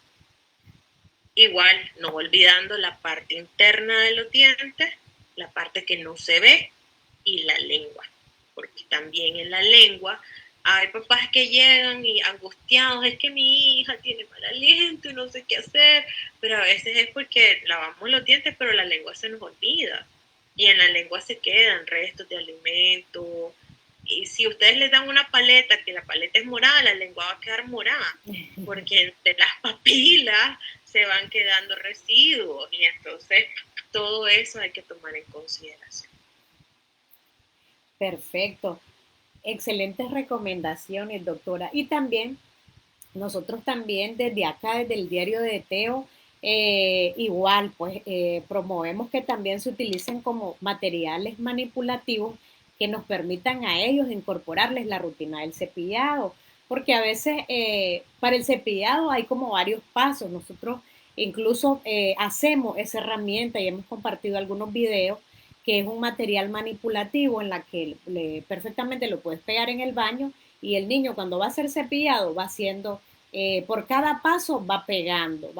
B: Igual, no olvidando la parte interna de los dientes, la parte que no se ve y la lengua, porque también en la lengua hay papás que llegan y angustiados, es que mi hija tiene mal aliento y no sé qué hacer, pero a veces es porque lavamos los dientes, pero la lengua se nos olvida y en la lengua se quedan restos de alimento. Y si ustedes les dan una paleta, que la paleta es morada, la lengua va a quedar morada, porque entre las papilas se van quedando residuos y entonces todo eso hay que tomar en consideración.
A: Perfecto. Excelentes recomendaciones, doctora. Y también, nosotros también desde acá, desde el diario de Teo, igual, pues promovemos que también se utilicen como materiales manipulativos que nos permitan a ellos incorporarles la rutina del cepillado, porque a veces para el cepillado hay como varios pasos. Nosotros incluso hacemos esa herramienta y hemos compartido algunos videos que es un material manipulativo en la que perfectamente lo puedes pegar en el baño y el niño cuando va a ser cepillado va haciendo, por cada paso va pegando,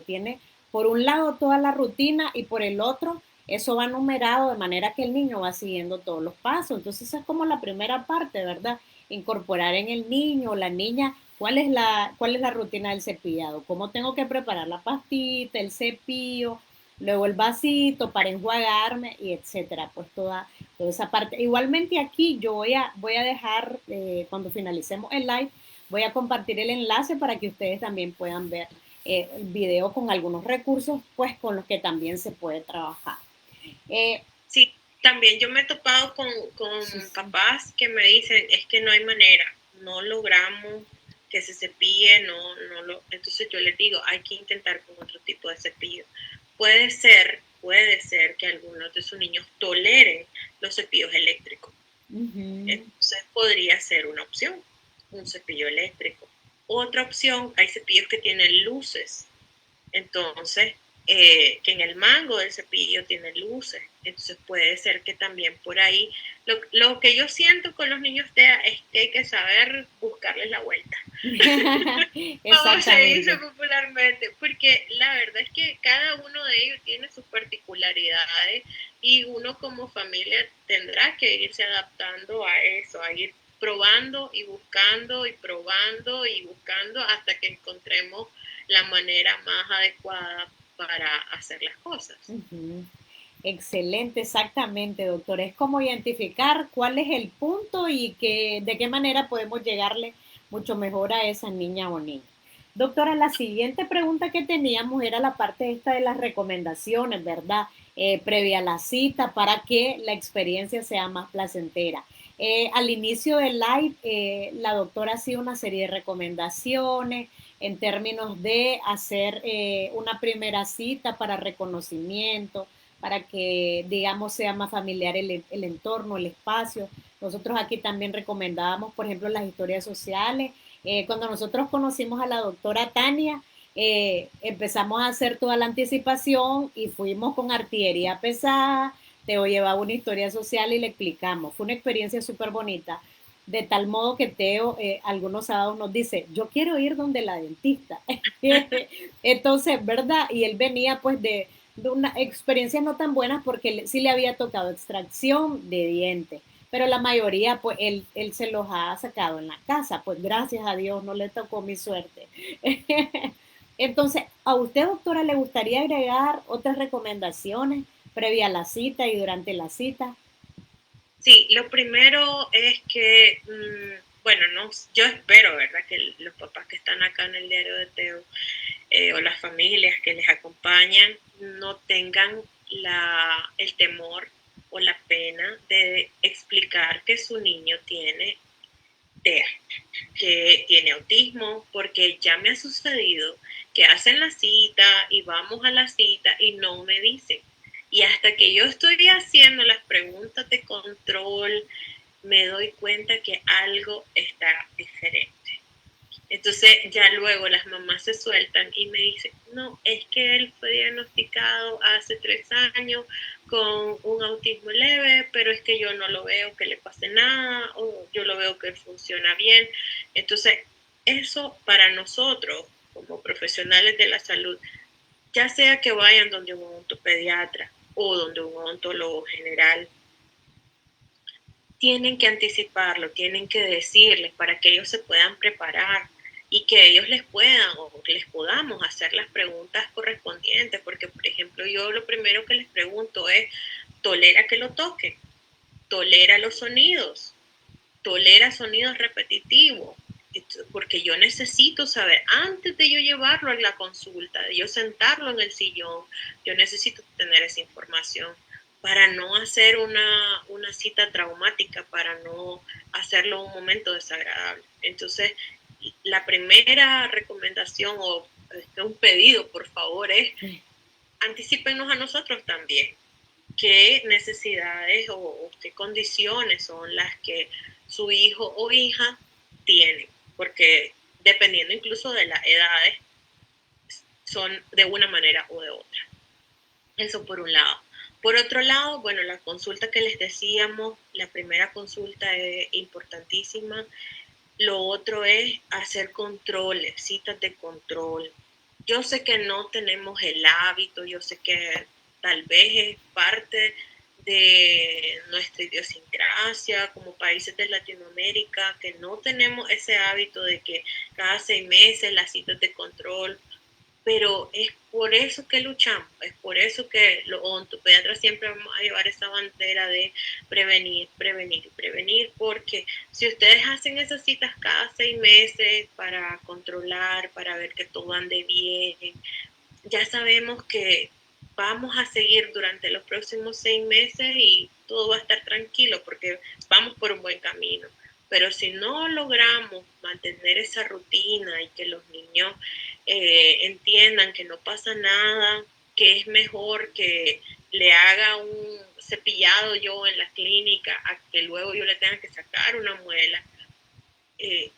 A: tiene por un lado toda la rutina y por el otro eso va numerado de manera que el niño va siguiendo todos los pasos. Entonces esa es como la primera parte, ¿verdad? Incorporar en el niño o la niña cuál es la rutina del cepillado, cómo tengo que preparar la pastita, el cepillo, luego el vasito para enjuagarme y etcétera, pues toda esa parte. Igualmente aquí yo voy a dejar, cuando finalicemos el live, voy a compartir el enlace para que ustedes también puedan ver el video con algunos recursos, pues con los que también se puede trabajar.
B: Sí, también yo me he topado con
A: Sí, sí.
B: papás que me dicen, es que no hay manera, no logramos que se cepille, entonces yo les digo, hay que intentar con otro tipo de cepillo. Puede ser que algunos de sus niños toleren los cepillos eléctricos.
A: Ujú.
B: Entonces podría ser una opción, un cepillo eléctrico. Otra opción, hay cepillos que tienen luces. Entonces, que en el mango del cepillo tiene luces. Entonces puede ser que también por ahí, lo que yo siento con los niños TEA es que hay que saber buscarles la vuelta, como se dice
A: Exactamente.
B: popularmente, porque la verdad es que cada uno de ellos tiene sus particularidades y uno como familia tendrá que irse adaptando a eso, a ir probando y buscando y probando y buscando hasta que encontremos la manera más adecuada para hacer las cosas.
A: Ujú. Excelente, exactamente, doctor. Es como identificar cuál es el punto y de qué manera podemos llegarle mucho mejor a esa niña o niño. Doctora, la siguiente pregunta que teníamos era la parte esta de las recomendaciones, ¿verdad? Previa a la cita para que la experiencia sea más placentera. Al inicio del live, la doctora hacía una serie de recomendaciones en términos de hacer una primera cita para reconocimiento, para que, digamos, sea más familiar el entorno, el espacio. Nosotros aquí también recomendábamos, por ejemplo, las historias sociales. Cuando nosotros conocimos a la doctora Tania, empezamos a hacer toda la anticipación y fuimos con artillería pesada. Teo llevaba una historia social y le explicamos. Fue una experiencia súper bonita. De tal modo que Teo algunos sábados nos dice, yo quiero ir donde la dentista. Entonces, ¿verdad? Y él venía pues de una experiencia no tan buena porque sí le había tocado extracción de dientes, pero la mayoría pues él se los ha sacado en la casa, pues gracias a Dios no le tocó mi suerte. Entonces, ¿a usted, doctora, le gustaría agregar otras recomendaciones previa a la cita y durante la cita?
B: Sí, lo primero es que, bueno, no, yo espero, ¿verdad? Que los papás que están acá en el diario de Teo o las familias que les acompañan no tengan el temor o la pena de explicar que su niño tiene TEA, que tiene autismo, porque ya me ha sucedido que hacen la cita y vamos a la cita y no me dicen. Y hasta que yo estoy haciendo las preguntas de control, me doy cuenta que algo está diferente. Entonces ya luego las mamás se sueltan y me dicen, no, es que él fue diagnosticado hace 3 años con un autismo leve, pero es que yo no lo veo que le pase nada, o yo lo veo que funciona bien. Entonces, eso para nosotros, como profesionales de la salud, ya sea que vayan donde un odontopediatra o donde un odontólogo general, tienen que anticiparlo, tienen que decirles para que ellos se puedan preparar y que ellos les puedan o les podamos hacer las preguntas correspondientes, porque por ejemplo yo lo primero que les pregunto es, ¿tolera que lo toquen? ¿Tolera los sonidos? ¿Tolera sonidos repetitivos? Porque yo necesito saber, antes de yo llevarlo a la consulta, de yo sentarlo en el sillón, yo necesito tener esa información para no hacer una cita traumática, para no hacerlo un momento desagradable. Entonces, la primera recomendación o un pedido, por favor, es anticípenos a nosotros también qué necesidades o qué condiciones son las que su hijo o hija tiene, porque dependiendo incluso de las edades, son de una manera o de otra. Eso por un lado. Por otro lado, bueno, la consulta que les decíamos, la primera consulta es importantísima. Lo otro es hacer controles, citas de control. Yo sé que no tenemos el hábito, yo sé que tal vez es parte de nuestra idiosincrasia como países de Latinoamérica, que no tenemos ese hábito de que cada 6 meses las citas de control, pero es por eso que luchamos, es por eso que los odontopediatras siempre vamos a llevar esa bandera de prevenir, prevenir y prevenir, porque si ustedes hacen esas citas cada 6 meses para controlar, para ver que todo ande bien, ya sabemos que vamos a seguir durante los próximos 6 meses y todo va a estar tranquilo porque vamos por un buen camino. Pero si no logramos mantener esa rutina y que los niños entiendan que no pasa nada, que es mejor que le haga un cepillado yo en la clínica a que luego yo le tenga que sacar una muela,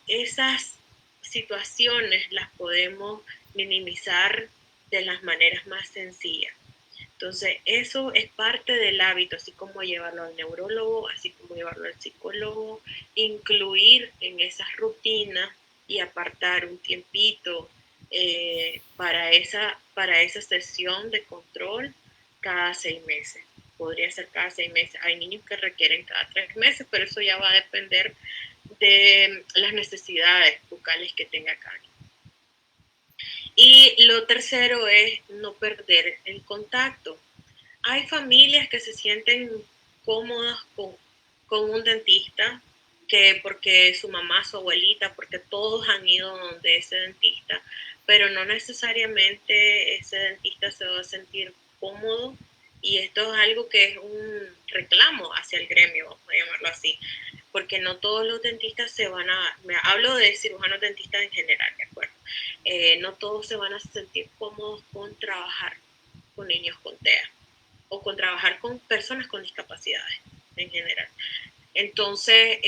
B: esas situaciones las podemos minimizar de las maneras más sencillas. Entonces, eso es parte del hábito, así como llevarlo al neurólogo, así como llevarlo al psicólogo, incluir en esas rutinas y apartar un tiempito para esa sesión de control cada 6 meses. Podría ser cada 6 meses. Hay niños que requieren cada 3 meses, pero eso ya va a depender de las necesidades bucales que tenga cada niño. Y lo tercero es no perder el contacto. Hay familias que se sienten cómodas con un dentista, que porque su mamá, su abuelita, porque todos han ido donde ese dentista, pero no necesariamente ese dentista se va a sentir cómodo, y esto es algo que es un reclamo hacia el gremio, vamos a llamarlo así, porque no todos los dentistas se van a, me hablo de cirujanos dentistas en general, ¿de acuerdo? No todos se van a sentir cómodos con trabajar con niños con TEA o con trabajar con personas con discapacidades en general. Entonces,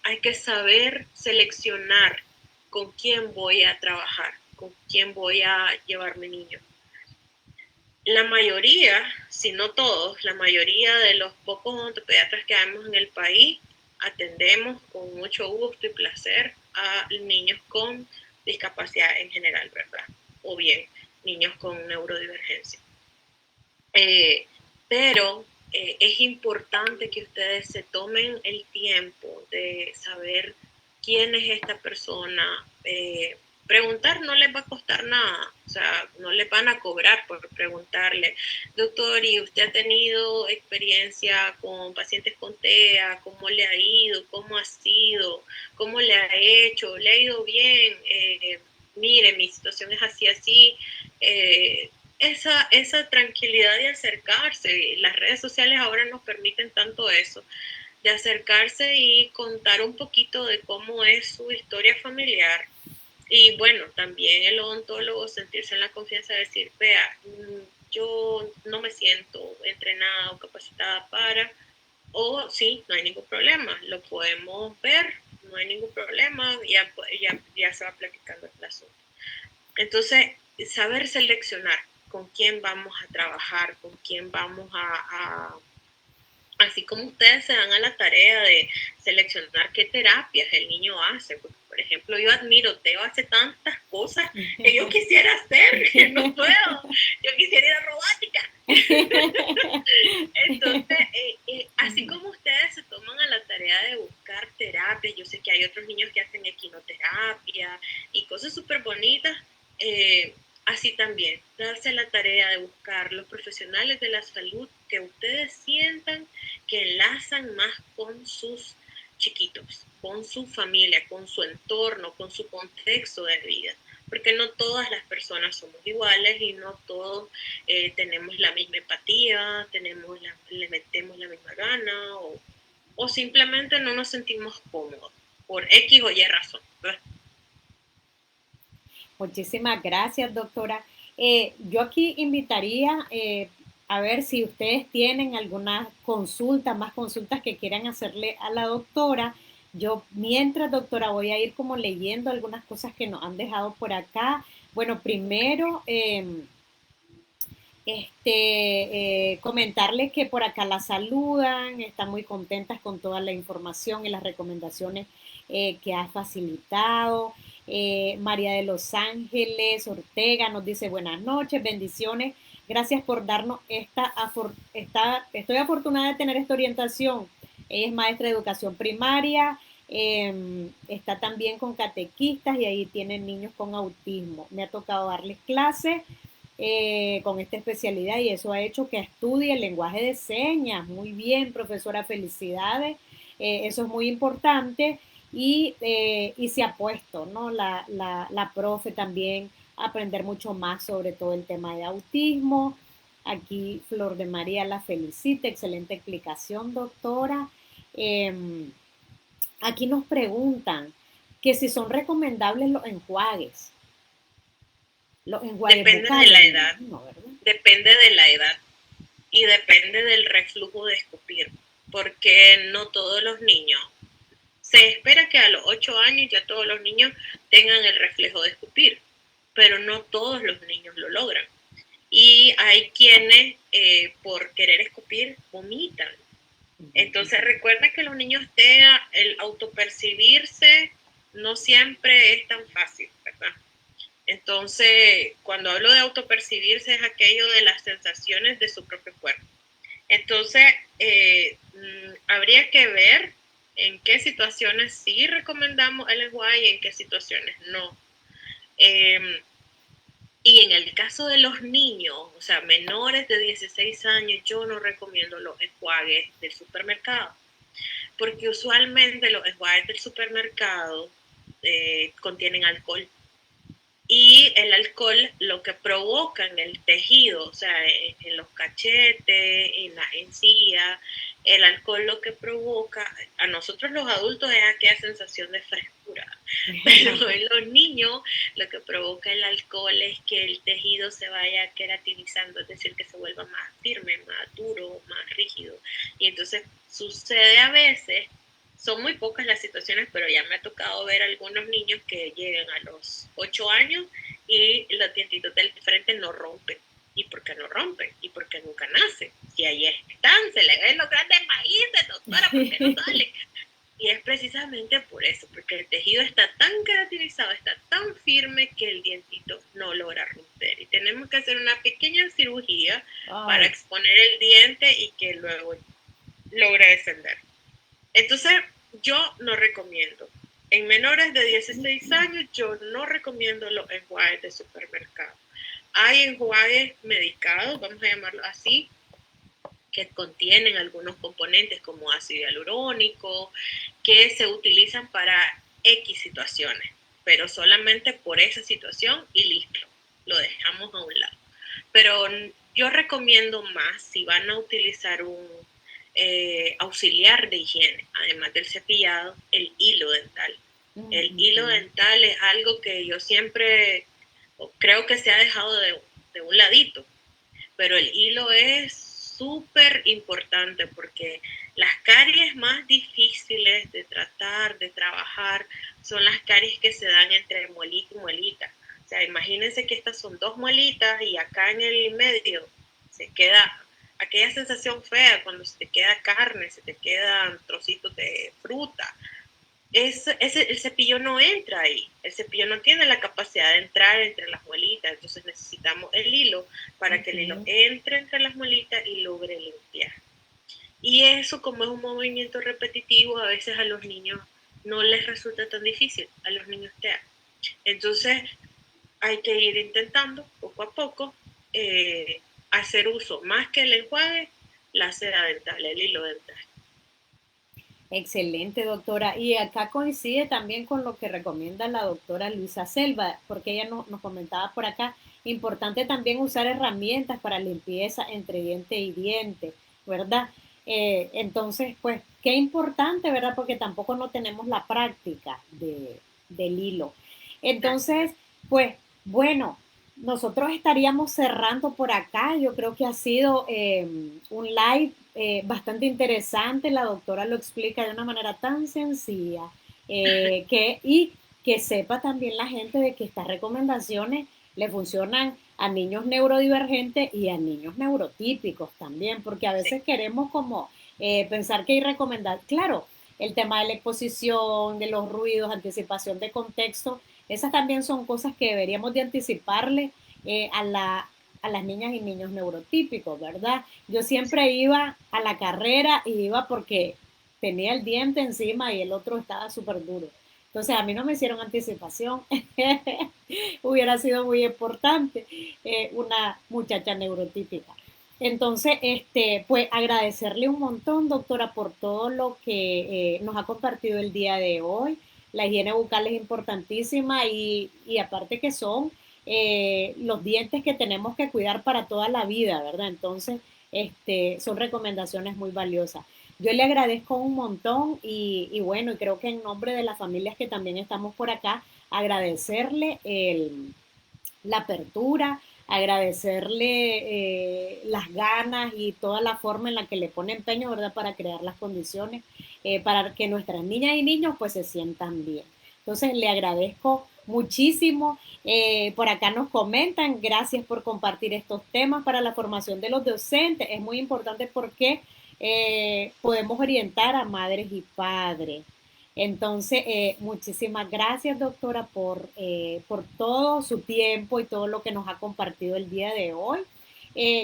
B: hay que saber seleccionar con quién voy a trabajar, con quién voy a llevar mi niño. La mayoría, si no todos, la mayoría de los pocos odontopediatras que vemos en el país, atendemos con mucho gusto y placer a niños con discapacidad en general, ¿verdad? O bien niños con neurodivergencia. Pero es importante que ustedes se tomen el tiempo de saber quién es esta persona. Preguntar no les va a costar nada, o sea, no les van a cobrar por preguntarle, doctor, ¿y usted ha tenido experiencia con pacientes con TEA? ¿Cómo le ha ido? ¿Cómo ha sido? ¿Cómo le ha hecho? ¿Le ha ido bien? Mire, mi situación es así, así. Esa tranquilidad de acercarse. Las redes sociales ahora nos permiten tanto eso. de acercarse y contar un poquito de cómo es su historia familiar. Y bueno, también el odontólogo sentirse en la confianza de decir, vea, yo no me siento entrenada o capacitada para, o sí, no hay ningún problema, lo podemos ver, no hay ningún problema, ya se va platicando el asunto. Entonces, saber seleccionar con quién vamos a trabajar, con quién vamos a así como ustedes se dan a la tarea de seleccionar qué terapias el niño hace. Porque, por ejemplo, yo admiro, Teo hace tantas cosas que yo quisiera hacer, que no puedo. Yo quisiera ir a robótica. Entonces, así como ustedes se toman a la tarea de buscar terapias, yo sé que hay otros niños que hacen equinoterapia y cosas súper bonitas, así también, darse la tarea de buscar los profesionales de la salud que ustedes sientan que enlazan más con sus chiquitos, con su familia, con su entorno, con su contexto de vida. Porque no todas las personas somos iguales y no todos tenemos la misma empatía, le metemos la misma gana o simplemente no nos sentimos cómodos por X o Y razón, ¿verdad?
A: Muchísimas gracias, doctora. Yo aquí invitaría a ver si ustedes tienen algunas consultas, más consultas que quieran hacerle a la doctora. Yo, mientras, doctora, voy a ir como leyendo algunas cosas que nos han dejado por acá. Bueno, primero, comentarles que por acá la saludan, están muy contentas con toda la información y las recomendaciones que ha facilitado. María de Los Ángeles Ortega nos dice buenas noches, bendiciones, gracias por darnos estoy afortunada de tener esta orientación. Ella es maestra de educación primaria, está también con catequistas y ahí tienen niños con autismo. Me ha tocado darles clases con esta especialidad y eso ha hecho que estudie el lenguaje de señas. Muy bien, profesora, felicidades. Eso es muy importante y se ha puesto, ¿no? La profe también a aprender mucho más sobre todo el tema de autismo. Aquí Flor de María la felicita, excelente explicación, doctora. Aquí nos preguntan que si son recomendables los enjuagues
B: Depende de
A: bucales,
B: la
A: me
B: edad,
A: imagino, ¿verdad?
B: depende de la edad y depende del reflujo de escupir, porque no todos los niños, se espera que a los 8 años ya todos los niños tengan el reflejo de escupir, pero no todos los niños lo logran. Y hay quienes por querer escupir vomitan. Entonces recuerda que los niños el autopercibirse no siempre es tan fácil, ¿verdad? Entonces, cuando hablo de autopercibirse es aquello de las sensaciones de su propio cuerpo. Entonces, habría que ver en qué situaciones sí recomendamos el enjuague y en qué situaciones no. Y en el caso de los niños, o sea, menores de 16 años, yo no recomiendo los enjuagues del supermercado, porque usualmente los enjuagues del supermercado contienen alcohol. Y el alcohol lo que provoca en el tejido, o sea, en los cachetes, en la encía, el alcohol lo que provoca, a nosotros los adultos es aquella sensación de frescura, pero en los niños lo que provoca el alcohol es que el tejido se vaya queratinizando, es decir, que se vuelva más firme, más duro, más rígido. Y entonces sucede a veces, son muy pocas las situaciones, pero ya me ha tocado ver algunos niños que llegan a los 8 años y los dientitos del frente no rompen. ¿Y por qué no rompen? ¿Y por qué nunca nacen? Si ahí están, se le ven los grandes maíces, doctora, ¿por qué no salen? Y es precisamente por eso, porque el tejido está tan queratinizado, está tan firme que el dientito no logra romper. Y tenemos que hacer una pequeña cirugía para exponer el diente y que luego logre descender. Entonces, yo no recomiendo. En menores de 16 años, yo no recomiendo los enjuagues de supermercado. Hay enjuagues medicados, vamos a llamarlo así, que contienen algunos componentes como ácido hialurónico, que se utilizan para X situaciones, pero solamente por esa situación y listo, lo dejamos a un lado. Pero yo recomiendo más si van a utilizar un auxiliar de higiene, además del cepillado, el hilo dental. El hilo dental es algo que yo siempre creo que se ha dejado de un ladito, pero el hilo es súper importante porque las caries más difíciles de tratar, de trabajar, son las caries que se dan entre muelita y muelita. O sea, imagínense que estas son dos muelitas y acá en el medio se queda aquella sensación fea cuando se te queda carne, se te quedan trocitos de fruta. El cepillo no entra ahí, el cepillo no tiene la capacidad de entrar entre las muelitas, entonces necesitamos el hilo para que el hilo entre entre las muelitas y logre limpiar. Y eso, como es un movimiento repetitivo, a veces a los niños no les resulta tan difícil, a los niños TEA. Entonces hay que ir intentando poco a poco hacer uso, más que el enjuague, la cera dental, el hilo dental.
A: Excelente, doctora. Y acá coincide también con lo que recomienda la doctora Luisa Selva, porque ella nos comentaba por acá, importante también usar herramientas para limpieza entre diente y diente, ¿verdad? Entonces, pues, qué importante, ¿verdad? Porque tampoco no tenemos la práctica del hilo. Entonces, pues, bueno, nosotros estaríamos cerrando por acá. Yo creo que ha sido un live bastante interesante. La doctora lo explica de una manera tan sencilla y que sepa también la gente de que estas recomendaciones le funcionan a niños neurodivergentes y a niños neurotípicos también, porque a veces queremos como pensar que hay recomendaciones. Claro, el tema de la exposición, de los ruidos, anticipación de contexto, esas también son cosas que deberíamos de anticiparle a las niñas y niños neurotípicos, ¿verdad? Yo siempre iba a la carrera y iba porque tenía el diente encima y el otro estaba súper duro. Entonces a mí no me hicieron anticipación. Hubiera sido muy importante una muchacha neurotípica. Entonces, pues agradecerle un montón, doctora, por todo lo que nos ha compartido el día de hoy. La higiene bucal es importantísima y aparte que son los dientes que tenemos que cuidar para toda la vida, ¿verdad? Entonces, son recomendaciones muy valiosas. Yo le agradezco un montón y bueno, y creo que en nombre de las familias que también estamos por acá, agradecerle la apertura, agradecerle las ganas y toda la forma en la que le pone empeño, ¿verdad?, para crear las condiciones para que nuestras niñas y niños pues se sientan bien. Entonces le agradezco muchísimo. Por acá nos comentan, gracias por compartir estos temas para la formación de los docentes. Es muy importante porque podemos orientar a madres y padres. Entonces, muchísimas gracias, doctora, por todo su tiempo y todo lo que nos ha compartido el día de hoy.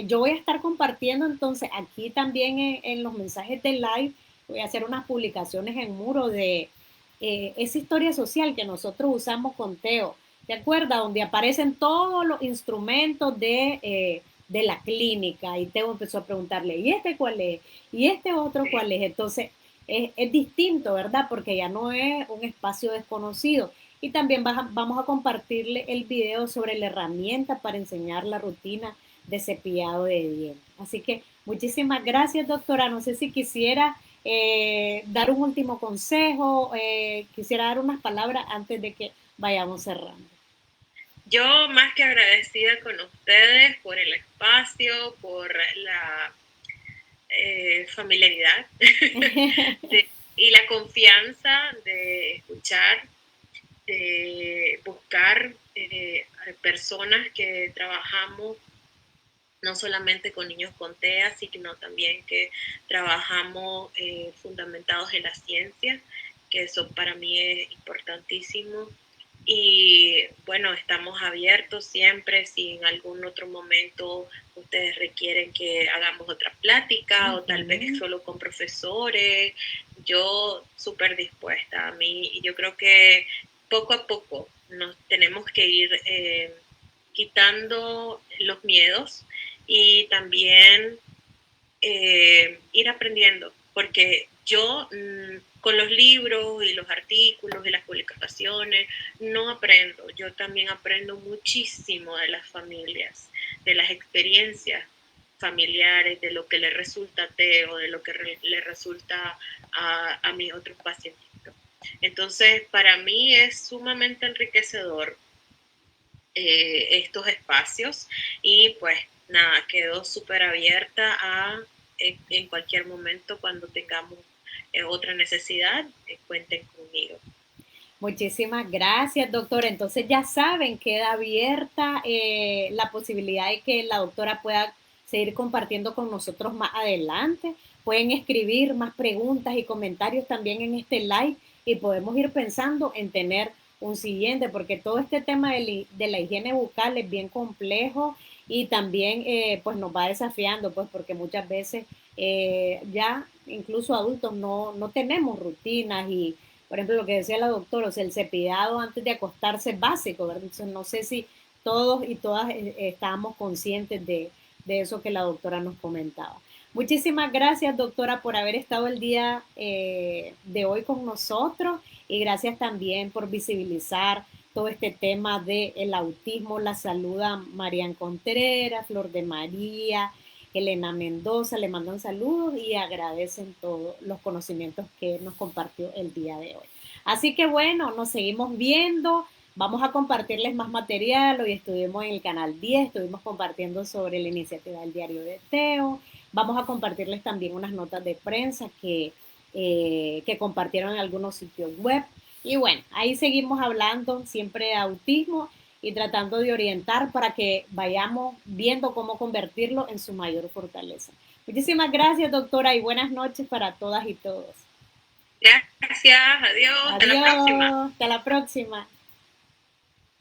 A: Yo voy a estar compartiendo entonces aquí también en los mensajes de live, voy a hacer unas publicaciones en muro de esa historia social que nosotros usamos con Teo. ¿Te acuerdas? Donde aparecen todos los instrumentos de la clínica y Teo empezó a preguntarle, ¿y este cuál es? ¿Y este otro cuál es? Entonces, es distinto, ¿verdad? Porque ya no es un espacio desconocido. Y también vamos a compartirle el video sobre la herramienta para enseñar la rutina de cepillado de dientes. Así que muchísimas gracias, doctora. No sé si quisiera dar un último consejo, quisiera dar unas palabras antes de que vayamos cerrando.
B: Yo más que agradecida con ustedes por el espacio, por la familiaridad y la confianza de escuchar, de buscar personas que trabajamos no solamente con niños con TEA, sino también que trabajamos fundamentados en la ciencia, que eso para mí es importantísimo. Y bueno, estamos abiertos siempre. Si en algún otro momento ustedes requieren que hagamos otra plática o tal vez solo con profesores, yo súper dispuesta. A mí, yo creo que poco a poco nos tenemos que ir quitando los miedos y también ir aprendiendo, porque yo con los libros y los artículos y las publicaciones no aprendo, yo también aprendo muchísimo de las familias, de las experiencias familiares, de lo que le resulta a Teo, de lo que le resulta a mis otros pacientes. Entonces, para mí es sumamente enriquecedor estos espacios y pues nada, quedo súper abierta a en cualquier momento cuando tengamos otra necesidad, cuenten conmigo.
A: Muchísimas gracias, doctora. Entonces ya saben, queda abierta la posibilidad de que la doctora pueda seguir compartiendo con nosotros más adelante. Pueden escribir más preguntas y comentarios también en este live y podemos ir pensando en tener un siguiente, porque todo este tema de la higiene bucal es bien complejo y también pues nos va desafiando, pues porque muchas veces ya incluso adultos no tenemos rutinas y por ejemplo, lo que decía la doctora, o sea, el cepillado antes de acostarse es básico, ¿verdad? Entonces, no sé si todos y todas estábamos conscientes de eso que la doctora nos comentaba. Muchísimas gracias, doctora, por haber estado el día de hoy con nosotros y gracias también por visibilizar todo este tema del autismo. La saluda Marian Contreras, Flor de María, Elena Mendoza, le mandan saludos y agradecen todos los conocimientos que nos compartió el día de hoy. Así que bueno, nos seguimos viendo. Vamos a compartirles más material. Hoy estuvimos en el canal 10, estuvimos compartiendo sobre la iniciativa del diario de Teo. Vamos a compartirles también unas notas de prensa que compartieron en algunos sitios web. Y bueno, ahí seguimos hablando siempre de autismo y tratando de orientar para que vayamos viendo cómo convertirlo en su mayor fortaleza. Muchísimas gracias, doctora, y buenas noches para todas y todos.
B: Gracias, adiós, hasta la próxima.
A: Adiós, hasta la próxima.